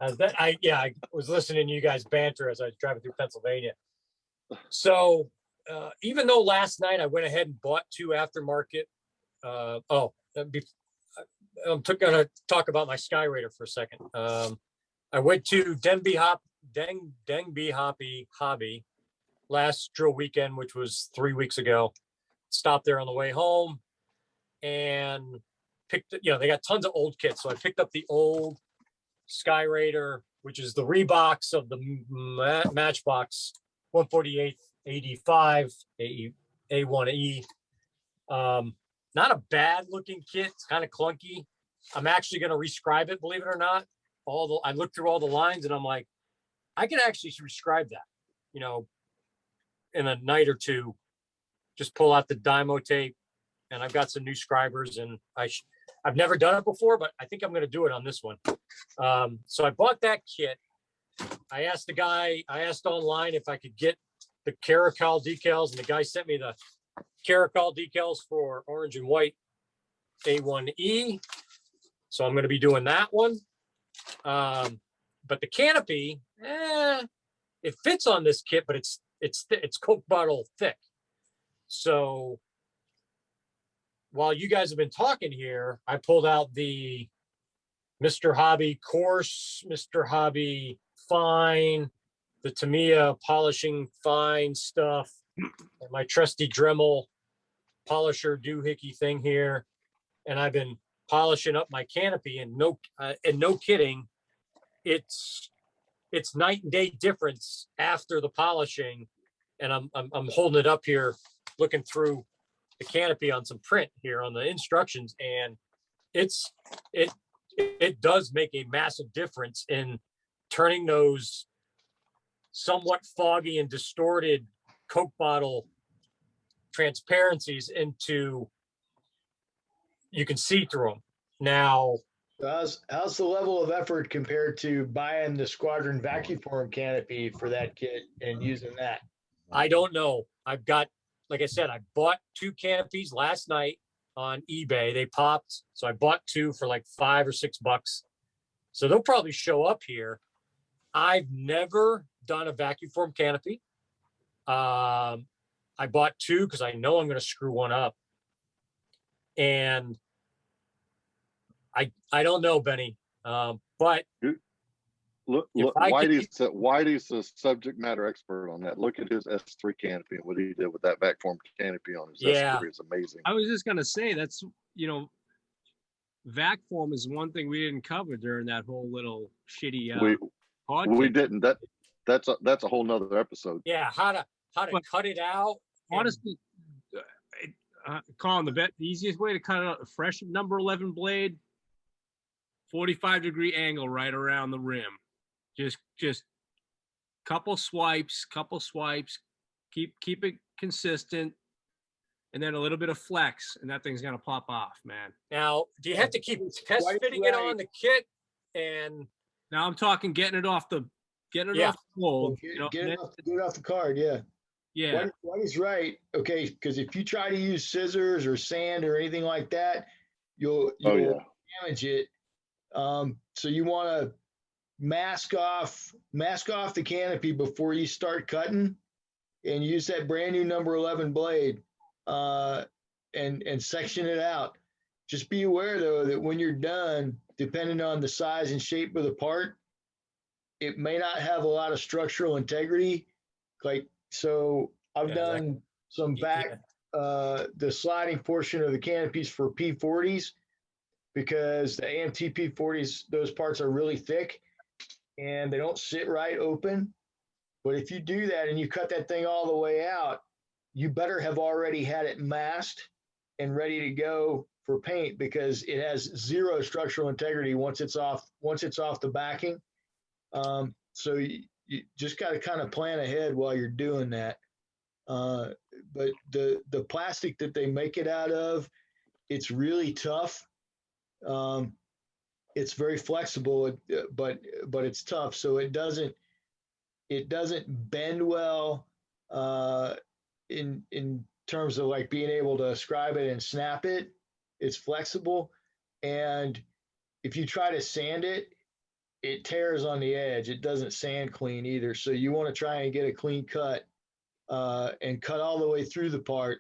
Speaker 6: I was listening to you guys banter as I was driving through Pennsylvania. So even though last night I went ahead and bought 2 aftermarket. I'm going to talk about my Sky Raider for a second. I went to Denby Hobby last drill weekend, which was 3 weeks ago. Stopped there on the way home and picked, they got tons of old kits. So I picked up the old Sky Raider, which is the Reeboks of the Matchbox 148 85 A1E. Not a bad looking kit. It's kind of clunky. I'm actually going to rescribe it, believe it or not. I looked through all the lines and I'm like, I can actually rescribe that, in a night or two. Just pull out the Dymo tape, and I've got some new scribers, and I've never done it before, but I think I'm going to do it on this one. So I bought that kit. I asked online if I could get the Caracal decals, and the guy sent me the Caracal decals for orange and white A1E. So I'm going to be doing that one. But the canopy, it fits on this kit, but it's Coke bottle thick. So while you guys have been talking here, I pulled out the Mr. Hobby Coarse, Mr. Hobby Fine, the Tamiya Polishing Fine stuff, and my trusty Dremel polisher doohickey thing here. And I've been polishing up my canopy, and no kidding, it's night and day difference after the polishing. And I'm holding it up here, looking through the canopy on some print here on the instructions, and it does make a massive difference in turning those somewhat foggy and distorted Coke bottle transparencies into, you can see through them. Now,
Speaker 7: how's the level of effort compared to buying the Squadron vacuum form canopy for that kit and using that?
Speaker 6: I don't know. I've got, like I said, I bought 2 canopies last night on eBay. They popped. So I bought 2 for like $5 or $6. So they'll probably show up here. I've never done a vacuum form canopy. I bought 2 because I know I'm going to screw one up. And I don't know, Benny. But
Speaker 10: look, Whitey's the subject matter expert on that. Look at his S3 canopy and what he did with that vac form canopy on his S3 is amazing.
Speaker 13: I was just gonna say that's vac form is one thing we didn't cover during that whole little shitty podcast.
Speaker 10: We didn't. That's a whole nother episode.
Speaker 6: Yeah, how to cut it out.
Speaker 13: Honestly, Colin, the easiest way to cut out a fresh number 11 blade, 45-degree angle right around the rim. Just couple swipes, keep it consistent, and then a little bit of flex, and that thing's gonna pop off, man.
Speaker 6: Now, do you have to keep test fitting it on the kit? And
Speaker 13: now I'm talking getting it off the mold.
Speaker 7: Get it off the card, yeah.
Speaker 13: Yeah.
Speaker 7: Whitey's right. Okay, because if you try to use scissors or sand or anything like that, you'll damage it. So you want to mask off the canopy before you start cutting, and use that brand new number 11 blade and section it out. Just be aware though, that when you're done, depending on the size and shape of the part, it may not have a lot of structural integrity. Like, so I've
Speaker 6: Yeah,
Speaker 7: done some back, the sliding portion of the canopies for P40s because the AMT P40s, those parts are really thick and they don't sit right open. But if you do that and you cut that thing all the way out, you better have already had it masked and ready to go for paint because it has zero structural integrity once it's off the backing. So you just got to kind of plan ahead while you're doing that. But the plastic that they make it out of, it's really tough. It's very flexible, but it's tough. So it doesn't bend well in terms of like being able to scribe it and snap it. It's flexible, and if you try to sand it, it tears on the edge. It doesn't sand clean either. So you want to try and get a clean cut and cut all the way through the part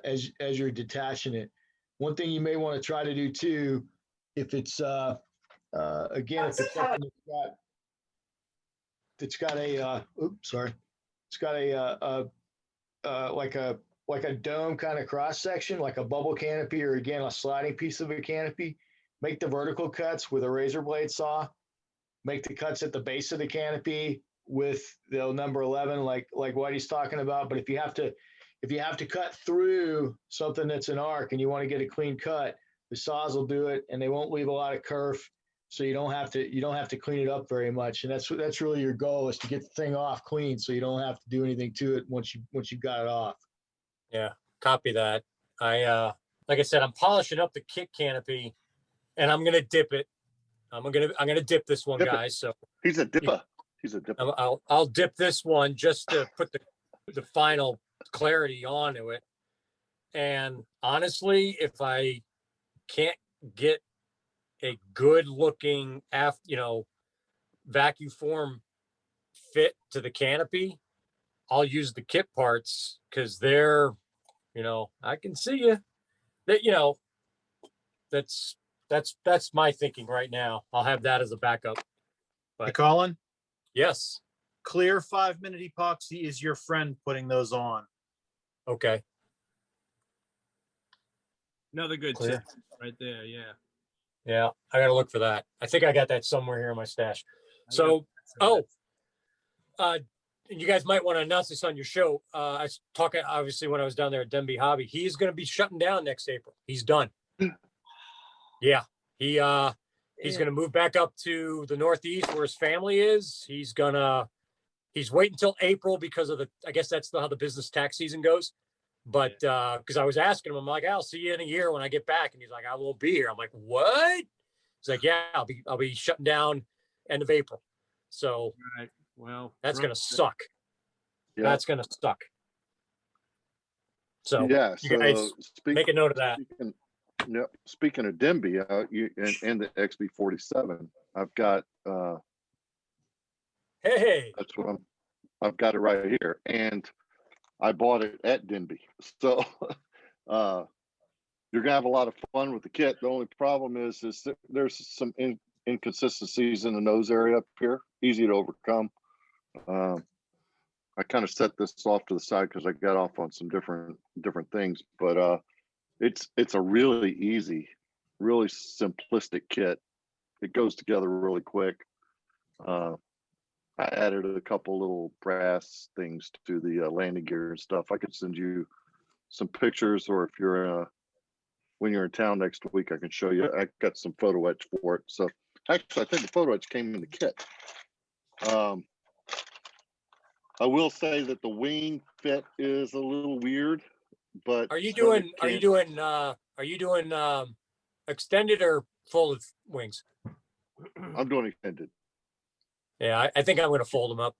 Speaker 7: as you're detaching it. One thing you may want to try to do too, if it's again, if it's something it's got a it's got a like a dome kind of cross section, like a bubble canopy, or again a sliding piece of a canopy. Make the vertical cuts with a razor blade saw. Make the cuts at the base of the canopy with the number 11, like what he's talking about. But if you have to cut through something that's an arc and you want to get a clean cut, the saws will do it, and they won't leave a lot of kerf, so you don't have to clean it up very much. And that's really your goal, is to get the thing off clean, so you don't have to do anything to it once you've got it off.
Speaker 6: Yeah, copy that. Like I said, I'm polishing up the kit canopy, and I'm gonna dip it. I'm gonna dip this one, guys. So
Speaker 10: he's a dipper. He's a dipper.
Speaker 6: I'll dip this one just to put the final clarity onto it. And honestly, if I can't get a good looking vacuum form fit to the canopy, I'll use the kit parts because they're, I can see you. That that's my thinking right now. I'll have that as a backup.
Speaker 2: Hey, Colin,
Speaker 6: Yes.
Speaker 2: clear 5-minute epoxy is your friend putting those on.
Speaker 6: Okay.
Speaker 13: Another good
Speaker 6: Clear.
Speaker 13: tip right there. Yeah.
Speaker 6: Yeah, I gotta look for that. I think I got that somewhere here in my stash. So, you guys might want to announce this on your show. I was talking, obviously, when I was down there at Denby Hobby. He's going to be shutting down next April. He's done. Yeah, he's going to move back up to the Northeast where his family is. He's waiting until April because of I guess that's how the business tax season goes. But because I was asking him, I'm like, I'll see you in a year when I get back. And he's like, I won't be here. I'm like, what? He's like, yeah, I'll be shutting down end of April. So
Speaker 13: Right. Well,
Speaker 6: that's going to suck.
Speaker 10: Yeah.
Speaker 6: That's going to suck. So
Speaker 10: Yeah.
Speaker 6: you guys
Speaker 10: So
Speaker 6: make a note of that.
Speaker 10: Speaking of Denby, and the XB47, I've got
Speaker 6: Hey,
Speaker 10: that's what I've got it right here, and I bought it at Denby. So you're gonna have a lot of fun with the kit. The only problem is that there's some inconsistencies in the nose area up here, easy to overcome. I kind of set this off to the side because I got off on some different things, but it's a really easy, really simplistic kit. It goes together really quick. I added a couple little brass things to the landing gear and stuff. I could send you some pictures, or if you're when you're in town next week, I can show you. I got some photo etch for it. So actually, I think the photo etch came in the kit. I will say that the wing fit is a little weird, but
Speaker 6: are you doing extended or folded wings?
Speaker 10: I'm doing extended.
Speaker 6: Yeah, I think I'm going to fold them up.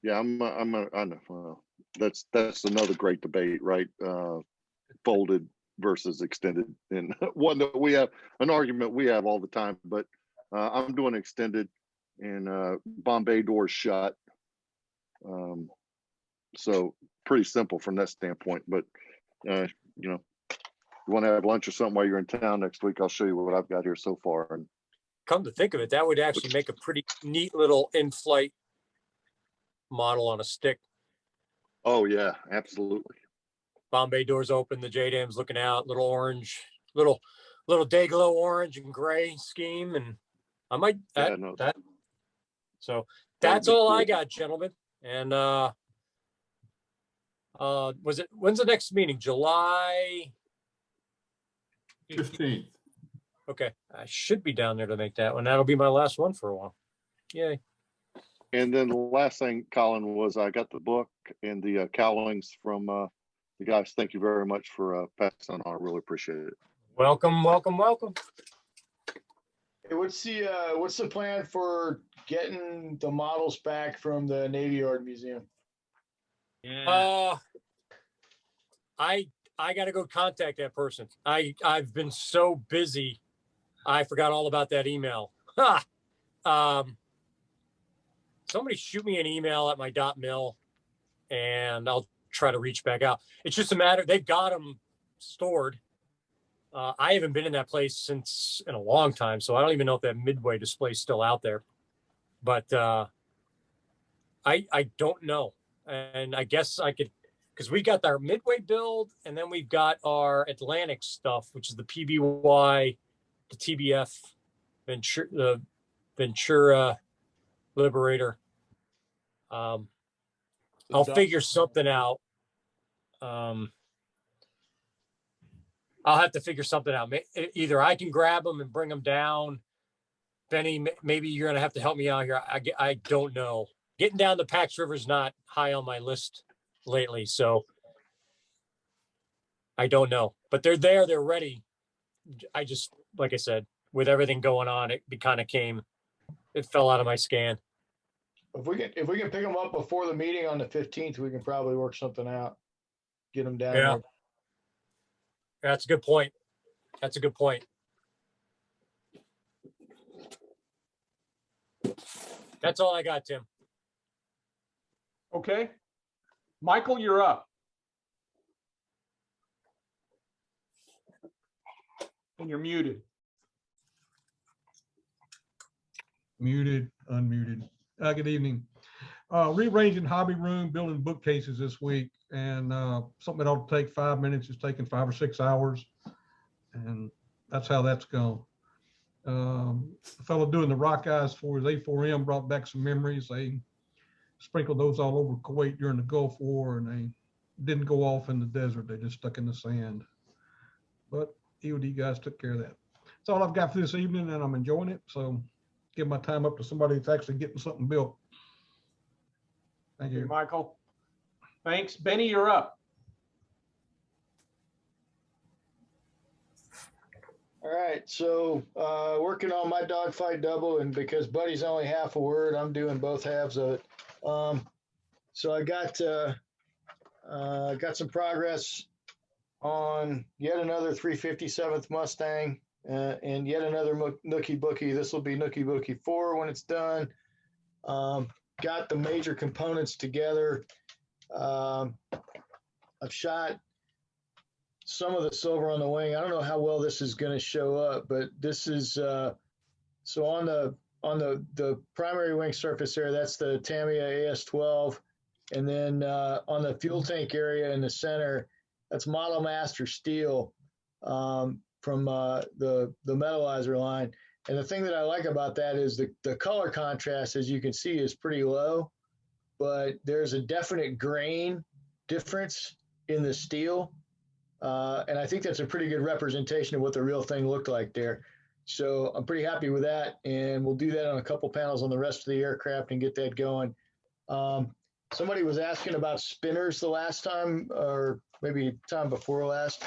Speaker 10: Yeah, I know. Well, that's another great debate, right? Folded versus extended, and one that we have an argument we have all the time. But I'm doing extended, and Bombay doors shut. So pretty simple from that standpoint. But you want to have lunch or something while you're in town next week, I'll show you what I've got here so far. And
Speaker 6: Come to think of it, that would actually make a pretty neat little in-flight model on a stick.
Speaker 10: oh yeah, absolutely.
Speaker 6: Bombay doors open, the JDAM's looking out, little orange, little day glow orange and gray scheme, and I might
Speaker 10: Yeah,
Speaker 6: that
Speaker 10: no,
Speaker 6: that. So
Speaker 10: that'd
Speaker 6: that's
Speaker 10: be
Speaker 6: all I
Speaker 10: cool.
Speaker 6: got, gentlemen. And when's the next meeting? July?
Speaker 1: 15th.
Speaker 6: Okay, I should be down there to make that one. That'll be my last one for a while. Yay.
Speaker 10: And then the last thing, Colin, was I got the book and the cowlings from the guys. Thank you very much for passing on. I really appreciate it.
Speaker 6: Welcome.
Speaker 7: Hey, what's the plan for getting the models back from the Navy Yard Museum?
Speaker 13: Yeah.
Speaker 6: I got to go contact that person. I've been so busy. I forgot all about that email. Somebody shoot me an email at my .mil and I'll try to reach back out. It's just a matter, they've got them stored. I haven't been in that place in a long time, so I don't even know if that Midway display is still out there. But I don't know. And I guess I could, because we got our Midway build, and then we've got our Atlantic stuff, which is the PBY, the TBF, the Ventura Liberator. I'll figure something out. I'll have to figure something out. Either I can grab them and bring them down. Benny, maybe you're going to have to help me out here. I don't know. Getting down to Pax River is not high on my list lately, so I don't know. But they're there. They're ready. I just, like I said, with everything going on, it fell out of my scan.
Speaker 7: If we can pick them up before the meeting on the 15th, we can probably work something out. Get them down
Speaker 6: Yeah.
Speaker 7: there.
Speaker 6: That's a good point. That's all I got, Tim.
Speaker 3: Okay. Michael, you're up. And you're muted.
Speaker 14: Muted, unmuted. Good evening. Rearranging hobby room, building bookcases this week, and something that ought to take 5 minutes is taking 5 or 6 hours, and that's how that's gone. The fellow doing the rock eyes for his A4M brought back some memories. They sprinkled those all over Kuwait during the Gulf War, and they didn't go off in the desert. They just stuck in the sand. But EOD guys took care of that. That's all I've got for this evening, and I'm enjoying it. So give my time up to somebody that's actually getting something built. Thank you.
Speaker 3: Okay, Michael. Thanks. Benny, you're up.
Speaker 7: All right, so working on my dogfight double, and because Buddy's only half a word, I'm doing both halves of it. So I got some progress on yet another 357th Mustang and yet another Nookie Bookie. This will be Nookie Bookie 4 when it's done. Got the major components together. I've shot some of the silver on the wing. I don't know how well this is going to show up, but this is so on the primary wing surface there, that's the Tamiya AS12. And then on the fuel tank area in the center, that's Model Master steel from the metalizer line. And the thing that I like about that is the color contrast, as you can see, is pretty low, but there's a definite grain difference in the steel. And I think that's a pretty good representation of what the real thing looked like there. So I'm pretty happy with that. And we'll do that on a couple panels on the rest of the aircraft and get that going. Somebody was asking about spinners the last time, or maybe time before last.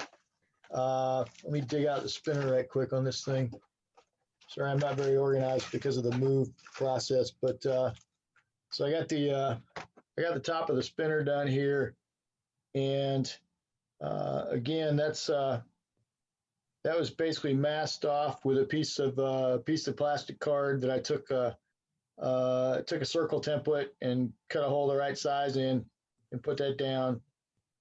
Speaker 7: Let me dig out the spinner right quick on this thing. Sorry, I'm not very organized because of the move process, but so I got the top of the spinner done here. And again, that was basically masked off with a piece of plastic card that I took a circle template and cut a hole the right size in and put that down.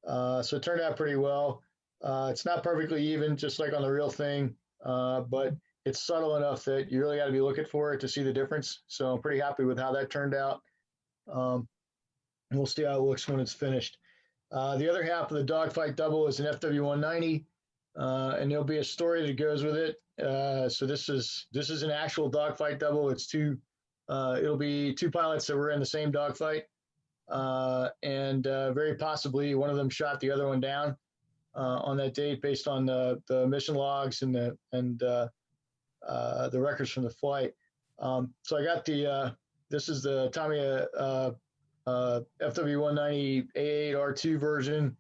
Speaker 7: So it turned out pretty well. It's not perfectly even, just like on the real thing, but it's subtle enough that you really got to be looking for it to see the difference. So I'm pretty happy with how that turned out. And we'll see how it looks when it's finished. The other half of the dogfight double is an FW190, and there'll be a story that goes with it. So this is an actual dogfight double. It's it'll be two pilots that were in the same dogfight, and very possibly one of them shot the other one down on that date based on the mission logs and the records from the flight. So I got this is the Tommy FW190 A8R2 version.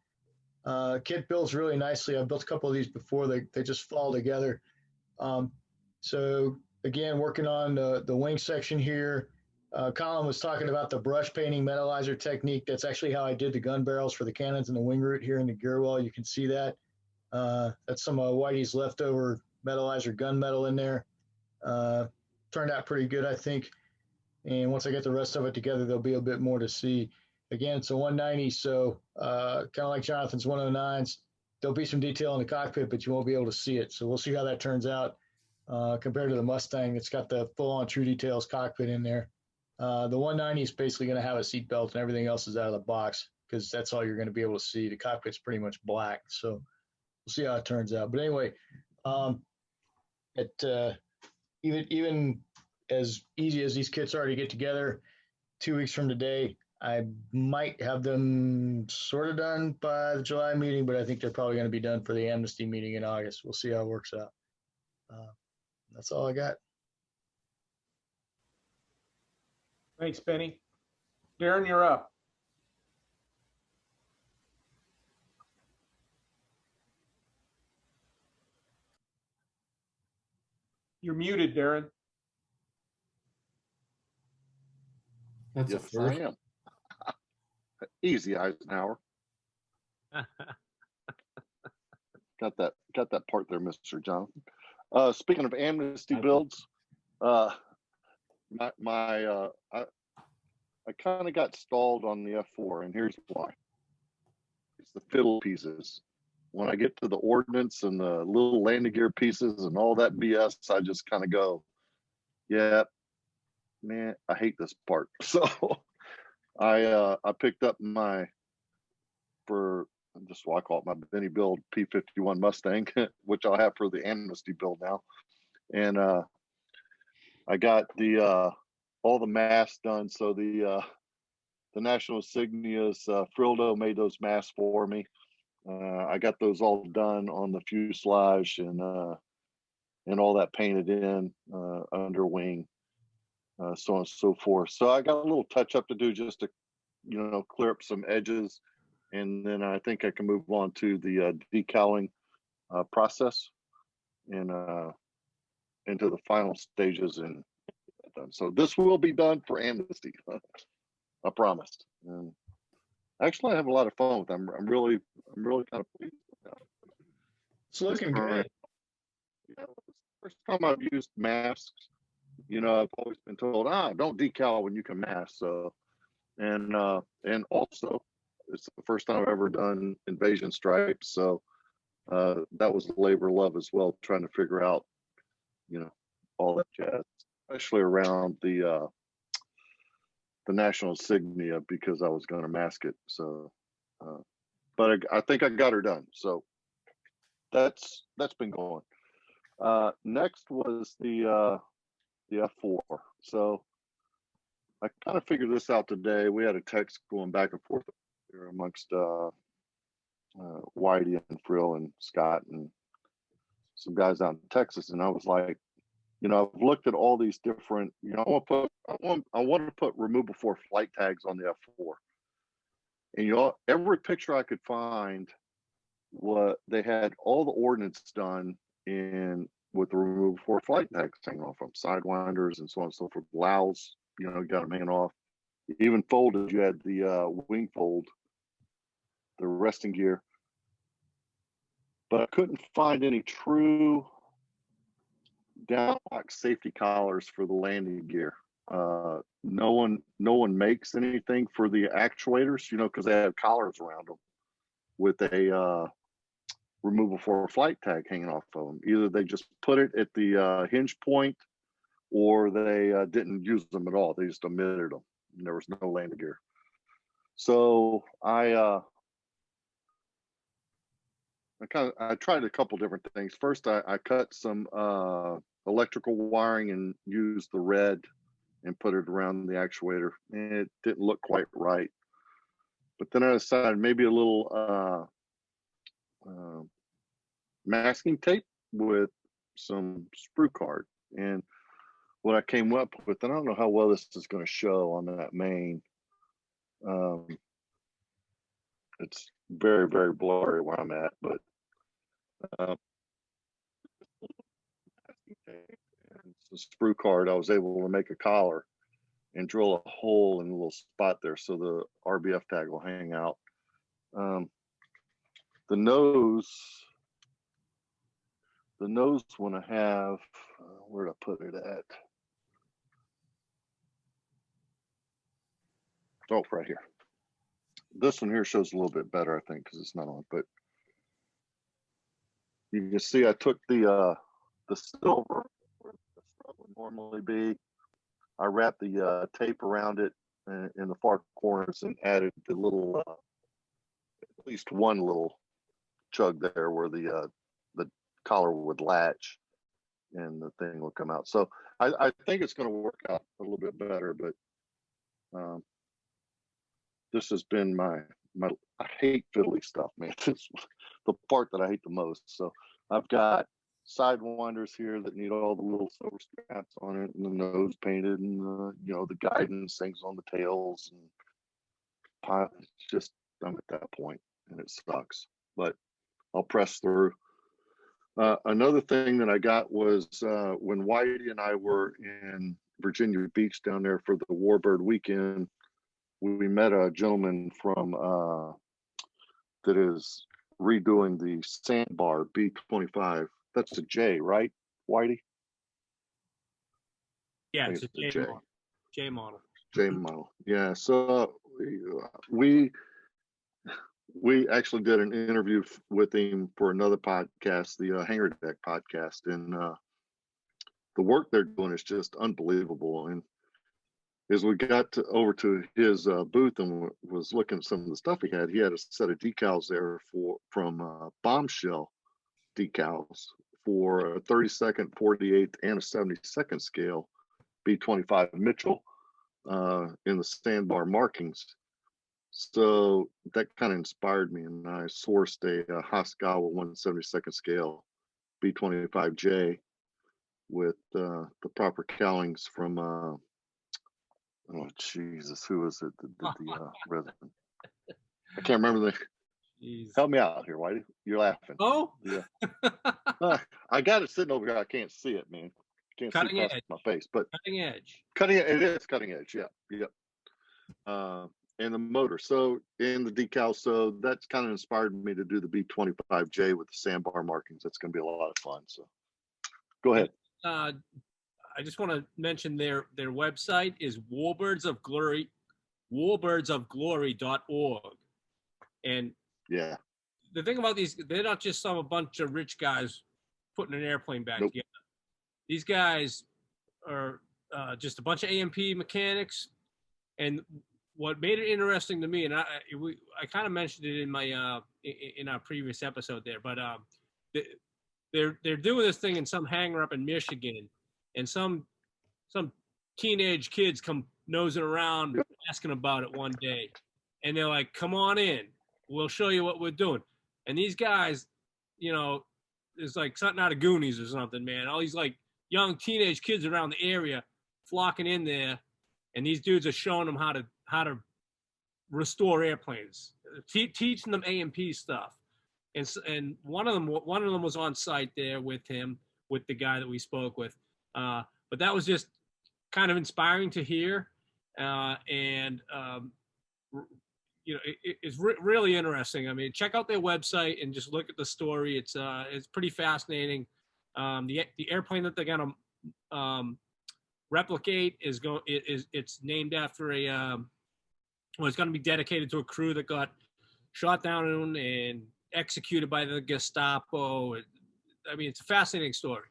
Speaker 7: Kit builds really nicely. I've built a couple of these before. They just fall together. So again, working on the wing section here. Colin was talking about the brush painting metallizer technique. That's actually how I did the gun barrels for the cannons and the wing root here in the gear well. You can see that. That's some of Whitey's leftover metallizer gun metal in there. Turned out pretty good, I think. And once I get the rest of it together, there'll be a bit more to see. Again, it's a 190, so kind of like Jonathan's 109s. There'll be some detail in the cockpit, but you won't be able to see it. So we'll see how that turns out compared to the Mustang. It's got the full-on True Details cockpit in there. The 190 is basically going to have a seat belt, and everything else is out of the box because that's all you're going to be able to see. The cockpit's pretty much black, so we'll see how it turns out. But anyway, even as easy as these kits are to get together, 2 weeks from today, I might have them sort of done by the July meeting, but I think they're probably going to be done for the amnesty meeting in August. We'll see how it works out. That's all I got.
Speaker 3: Thanks, Benny. Darren, you're up. You're muted, Darren.
Speaker 1: That's
Speaker 10: Yes, I am. Easy, Eisenhower. Got that part there, Mr. Jonathan. Speaking of amnesty builds, I kind of got stalled on the F4, and here's why. It's the fiddle pieces. When I get to the ordnance and the little landing gear pieces and all that BS, I just kind of go, yeah, man, I hate this part. So I picked up I call it my Benny build P51 Mustang, which I'll have for the amnesty build now. And I got all the masks done. So the national insignias, Frildo made those masks for me. I got those all done on the fuselage and all that painted in under wing, so on and so forth. So I got a little touch up to do just to, clear up some edges, and then I think I can move on to the decaling process and into the final stages and done. So this will be done for amnesty, I promised. And actually, I have a lot of fun with them. I'm really kind of pleased with that.
Speaker 7: It's looking good.
Speaker 10: Yeah, first time I've used masks. I've always been told, don't decal when you can mask. So, and also, it's the first time I've ever done invasion stripes. So that was labor of love as well, trying to figure out, all that jazz, especially around the national insignia, because I was going to mask it. So, but I think I got her done. So that's been going. Next was the F4. So I kind of figured this out today. We had a text going back and forth here amongst Whitey and Frill and Scott and some guys out in Texas, and I was like, I've looked at all these different, I want to put remove before flight tags on the F4. And every picture I could find, they had all the ordnance done with the remove before flight tags hanging off them, sidewinders and so on and so forth. Lows, got them hanging off. Even folded, you had the wing fold, the resting gear. But I couldn't find any true downlock safety collars for the landing gear. No one makes anything for the actuators, because they have collars around them with a removal for a flight tag hanging off of them. Either they just put it at the hinge point, or they didn't use them at all. They just omitted them. And there was no landing gear. So I tried a couple different things. First, I cut some electrical wiring and used the red and put it around the actuator. And it didn't look quite right. But then I decided maybe a little masking tape with some sprue card. And what I came up with, and I don't know how well this is going to show on that main. It's very, very blurry where I'm at, but it's a sprue card. I was able to make a collar and drill a hole in a little spot there so the RBF tag will hang out. The nose one I have, where did I put it at? Oh, right here. This one here shows a little bit better, I think, because it's not on, but you can see I took the silver where the strut would normally be. I wrapped the tape around it in the far corners and added the little, at least one little chug there where the collar would latch and the thing will come out. So I think it's going to work out a little bit better, but this has been my I hate fiddly stuff, man. This is the part that I hate the most. So I've got side winders here that need all the little silver straps on it, and the nose painted, and the guidance things on the tails, and it's just, I'm at that point and it sucks, but I'll press through. Another thing that I got was when Whitey and I were in Virginia Beach down there for the Warbird weekend, we met a gentleman from that is redoing the Sandbar B25. That's a J, right, Whitey?
Speaker 13: Yeah, it's a J model. J model.
Speaker 10: J model. Yeah. So we actually did an interview with him for another podcast, the Hangar Deck podcast, and the work they're doing is just unbelievable. And as we got over to his booth and was looking at some of the stuff he had a set of decals there from Bombshell decals for a 32nd, 48th, and a 72nd scale B25 Mitchell in the Sandbar markings. So that kind of inspired me, and I sourced a Hasegawa 172nd scale B25J with the proper cowlings from oh Jesus, who was it that did the resin? I can't remember
Speaker 13: Jeez.
Speaker 10: Help me out here, Whitey. You're laughing.
Speaker 13: Oh,
Speaker 10: yeah. I got it sitting over here. I can't see it, man. Can't
Speaker 13: cutting
Speaker 10: see past
Speaker 13: edge.
Speaker 10: my face, but
Speaker 13: Cutting edge.
Speaker 10: It is cutting edge. Yeah. And the motor. So in the decal, so that's kind of inspired me to do the B25J with the Sandbar markings. That's going to be a lot of fun. So go ahead.
Speaker 13: I just want to mention their website is warbirdsofglory.org. And
Speaker 10: yeah,
Speaker 13: the thing about these, they're not just a bunch of rich guys putting an airplane back together. These guys are just a bunch of AMP mechanics. And what made it interesting to me, and I kind of mentioned it in my in our previous episode there, but they're doing this thing in some hangar up in Michigan, and some teenage kids come nosing around asking about it one day, and they're like, "Come on in, we'll show you what we're doing." And these guys, it's like something out of Goonies or something, man. All these like young teenage kids around the area flocking in there, and these dudes are showing them how to restore airplanes, teaching them AMP stuff. And one of them was on site there with him, with the guy that we spoke with. But that was just kind of inspiring to hear. It's really interesting. I mean, check out their website and just look at the story. It's pretty fascinating. The airplane that they're gonna replicate it's named after it's going to be dedicated to a crew that got shot down and executed by the Gestapo. I mean, it's a fascinating story.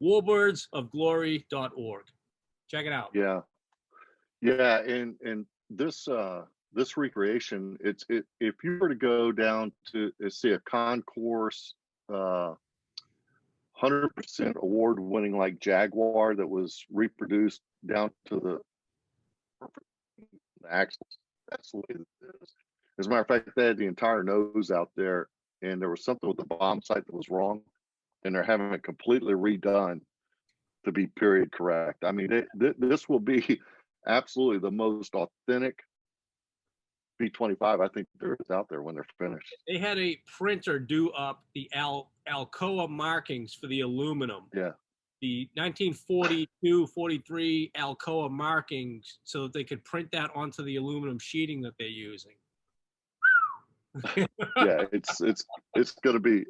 Speaker 13: Warbirdsofglory.org. Check it out.
Speaker 10: Yeah. Yeah. And this, this recreation, if you were to go down to see a concourse, 100% award winning like Jaguar that was reproduced down to the axles. That's the way it is. As a matter of fact, they had the entire nose out there, and there was something with the bomb sight that was wrong, and they're having it completely redone to be period correct. I mean, this will be absolutely the most authentic B-25 I think there is out there when they're finished.
Speaker 13: They had a printer do up the Alcoa markings for the aluminum.
Speaker 10: Yeah.
Speaker 13: The 1942, 43 Alcoa markings so that they could print that onto the aluminum sheeting that they're using.
Speaker 10: Yeah, it's gonna be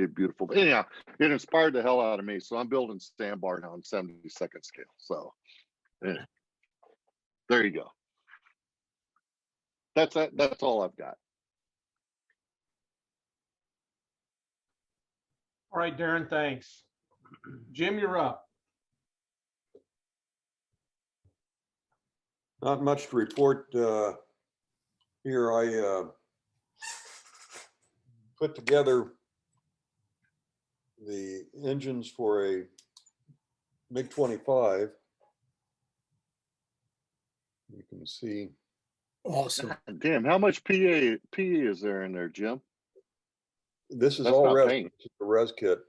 Speaker 10: beautiful. But anyhow, it inspired the hell out of me. So I'm building sandbar now on 72nd scale. So yeah. There you go. That's all I've got.
Speaker 3: All right, Darren, thanks. Jim, you're up.
Speaker 8: Not much to report here. I put together the engines for a MiG-25. You can see.
Speaker 11: Awesome.
Speaker 10: Damn, how much PA is there in there, Jim?
Speaker 8: This is
Speaker 10: That's
Speaker 8: all
Speaker 10: not
Speaker 8: res,
Speaker 10: paint.
Speaker 8: this is the res kit.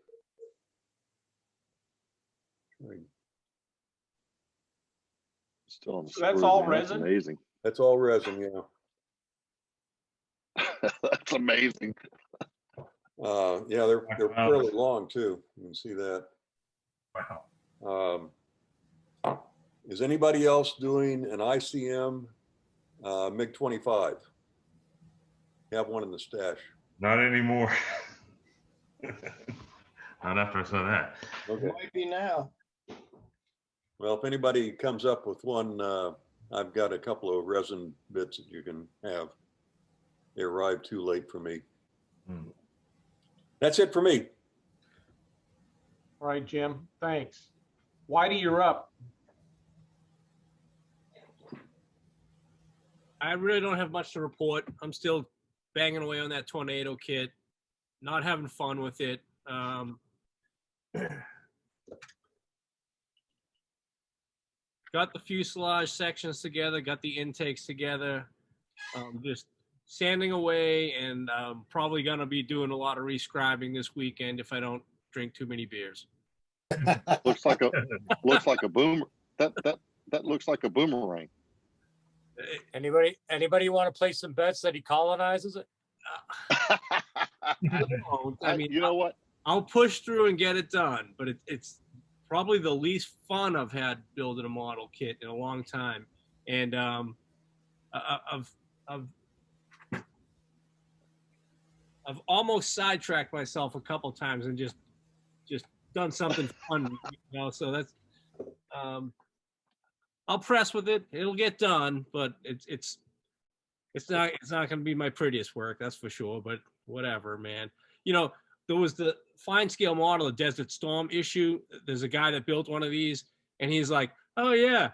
Speaker 10: Still on the
Speaker 3: So that's
Speaker 10: screws,
Speaker 3: all
Speaker 10: man.
Speaker 3: resin?
Speaker 10: That's amazing.
Speaker 8: That's all resin, yeah.
Speaker 10: That's amazing.
Speaker 8: Yeah, they're
Speaker 12: Wow.
Speaker 8: fairly long too. You can see that.
Speaker 5: Wow.
Speaker 8: Is anybody else doing an ICM MiG-25? Have one in the stash.
Speaker 12: Not anymore. Not after I saw that.
Speaker 8: Okay.
Speaker 7: Might be now.
Speaker 8: Well, if anybody comes up with one, I've got a couple of resin bits that you can have. They arrived too late for me. That's it for me.
Speaker 3: All right, Jim, thanks. Whitey, you're up.
Speaker 13: I really don't have much to report. I'm still banging away on that Tornado kit, not having fun with it. Got the fuselage sections together, got the intakes together, just sanding away, and probably gonna be doing a lot of rescribing this weekend if I don't drink too many beers.
Speaker 10: looks like a boomer. That looks like a boomerang.
Speaker 6: Anybody want to place some bets that he colonizes it?
Speaker 13: I mean,
Speaker 10: you know what?
Speaker 13: I'll push through and get it done, but it's probably the least fun I've had building a model kit in a long time. And I've almost sidetracked myself a couple times and just done something fun, you know. So that's I'll press with it. It'll get done, but it's not going to be my prettiest work, that's for sure. But whatever, man. You know, there was the fine scale model of Desert Storm issue. There's a guy that built one of these, and he's like, "Oh yeah,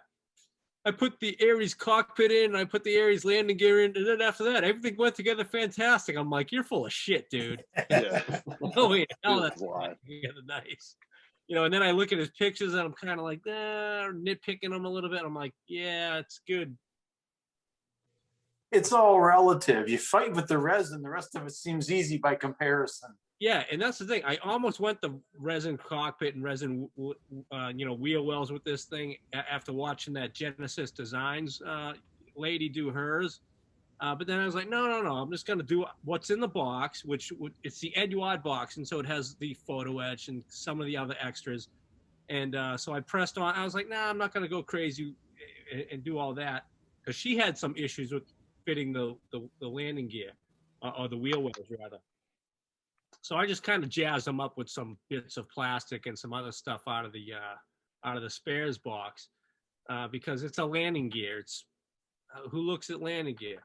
Speaker 13: I put the Ares cockpit in, and I put the Ares landing gear in, and then after that, everything went together fantastic." I'm like, "You're full of shit, dude."
Speaker 10: Yeah.
Speaker 13: No way, hell,
Speaker 10: Good
Speaker 13: that's
Speaker 10: lie.
Speaker 13: together nice. You know, and then I look at his pictures, and I'm kind of like, nitpicking them a little bit. I'm like, yeah, it's good.
Speaker 2: It's all relative. You fight with the resin, the rest of it seems easy by comparison.
Speaker 13: Yeah, and that's the thing. I almost went the resin cockpit and resin, wheel wells with this thing after watching that Genesis Designs lady do hers. But then I was like, no. I'm just going to do what's in the box, which it's the Eduard box. And so it has the photo etch and some of the other extras. And so I pressed on. I was like, nah, I'm not going to go crazy and do all that. Because she had some issues with fitting the landing gear, or the wheel wells, rather. So I just kind of jazzed them up with some bits of plastic and some other stuff out of the spares box, because it's a landing gear. It's who looks at landing gear.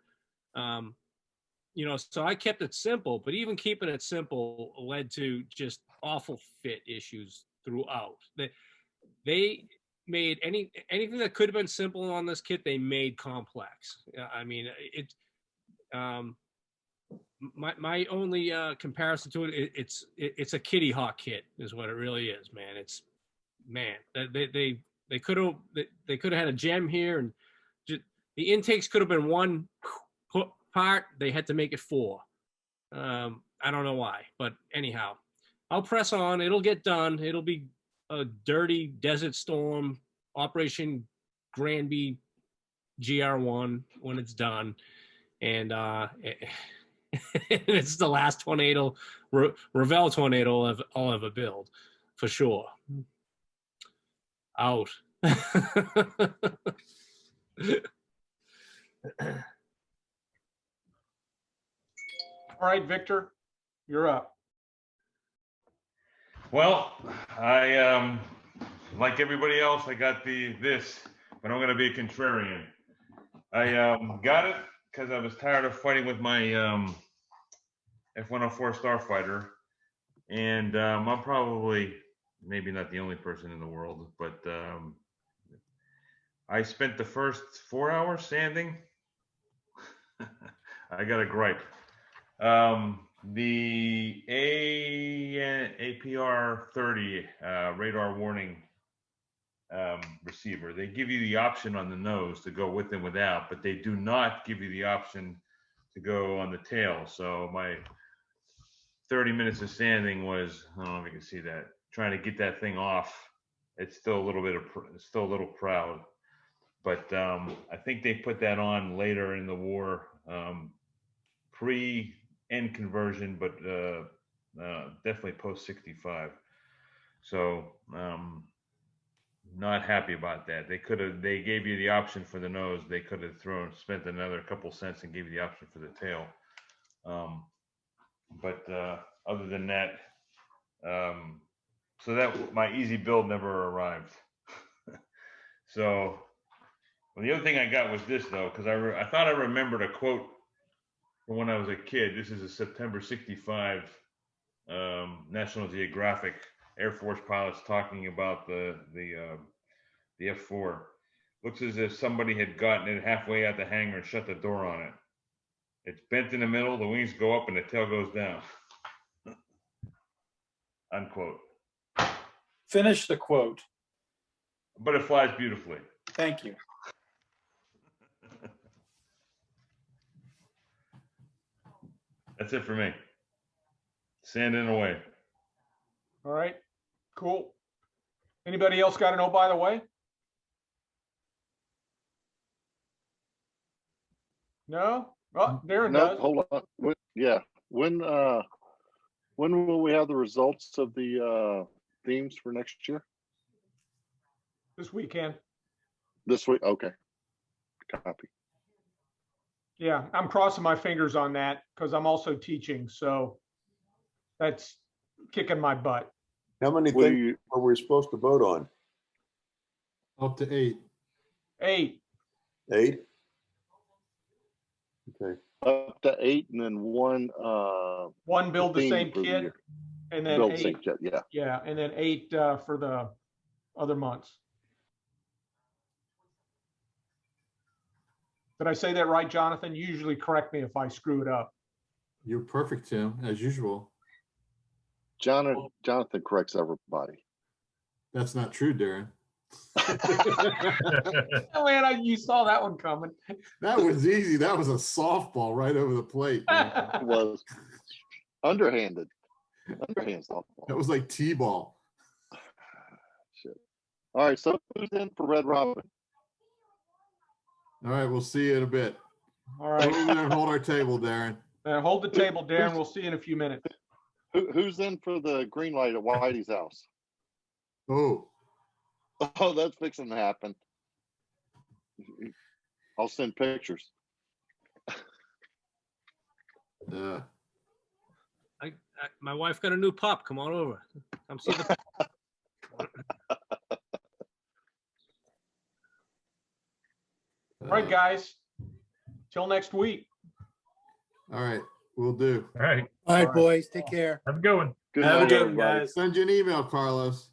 Speaker 13: so I kept it simple, but even keeping it simple led to just awful fit issues throughout. They made anything that could have been simple on this kit, they made complex. I mean, my only comparison to it, it's a Kitty Hawk kit is what it really is, man. They could have had a gem here, and just, the intakes could have been one part. They had to make it 4. I don't know why, but anyhow, I'll press on. It'll get done. It'll be a dirty Desert Storm Operation Granby GR1 when it's done, and it's the last tornado, Revell tornado I'll ever build, for sure. Out.
Speaker 3: All right, Victor, you're up.
Speaker 12: Well, I like everybody else, I got this, but I'm gonna be a contrarian. I got it because I was tired of fighting with my F-104 Starfighter, and I'm probably maybe not the only person in the world, but I spent the first 4 hours sanding. I got a gripe. The APR 30 radar warning receiver, they give you the option on the nose to go with and without, but they do not give you the option to go on the tail. So my 30 minutes of sanding was, I don't know if you can see that, trying to get that thing off. It's still a little proud, but I think they put that on later in the war, pre-end conversion, but definitely post 65. So not happy about that. They gave you the option for the nose. They could have spent another couple cents and gave you the option for the tail. But other than that, so that my easy build never arrived. So the other thing I got was this though, because I thought I remembered a quote from when I was a kid. This is a September 65 National Geographic Air Force pilots talking about the F4. Looks as if somebody had gotten it halfway out the hangar and shut the door on it. It's bent in the middle, the wings go up and the tail goes down. Unquote.
Speaker 15: Finish the quote.
Speaker 12: But it flies beautifully.
Speaker 15: Thank you.
Speaker 12: That's it for me. Sanding away.
Speaker 3: All right, cool. Anybody else got to know, by the way? No? Oh, Darren
Speaker 10: No,
Speaker 3: does.
Speaker 10: hold on. Yeah. When will we have the results of the themes for next year?
Speaker 3: This weekend.
Speaker 10: This week? Okay. Copy.
Speaker 3: Yeah, I'm crossing my fingers on that because I'm also teaching. So that's kicking my butt.
Speaker 8: How many things are we supposed to vote on?
Speaker 1: Up to 8.
Speaker 3: 8.
Speaker 8: 8? Okay.
Speaker 10: Up to 8 and then one
Speaker 3: build the
Speaker 10: theme
Speaker 3: same
Speaker 10: for the
Speaker 3: kit
Speaker 10: year.
Speaker 3: and then
Speaker 10: Build the
Speaker 3: 8.
Speaker 10: same kit, yeah.
Speaker 3: Yeah, and then 8 for the other months. Did I say that right, Jonathan? You usually correct me if I screw it up.
Speaker 1: You're perfect, Tim, as usual.
Speaker 10: Jonathan corrects everybody.
Speaker 1: That's not true, Darren.
Speaker 3: Oh man, you saw that one coming.
Speaker 1: That was easy. That was a softball right over the plate.
Speaker 10: It was underhanded softball.
Speaker 1: That was like T-ball.
Speaker 10: Shit. All right, so who's in for Red Robin?
Speaker 1: All right, we'll see you in a bit.
Speaker 3: All right.
Speaker 1: We're going to hold our table, Darren.
Speaker 3: Hold the table, Darren. We'll see you in a few minutes.
Speaker 10: Who's in for the green light at Whitey's house?
Speaker 1: Oh,
Speaker 10: that's fixing to happen. I'll send pictures.
Speaker 13: My wife got a new pup. Come on over. Come see the.
Speaker 3: All right, guys. Till next week.
Speaker 1: All right, will do.
Speaker 5: All right.
Speaker 11: All right, boys, take care.
Speaker 5: Have a good one.
Speaker 10: Good
Speaker 15: Have a
Speaker 10: night,
Speaker 15: good one,
Speaker 10: everybody.
Speaker 15: guys.
Speaker 1: Send you an email, Carlos.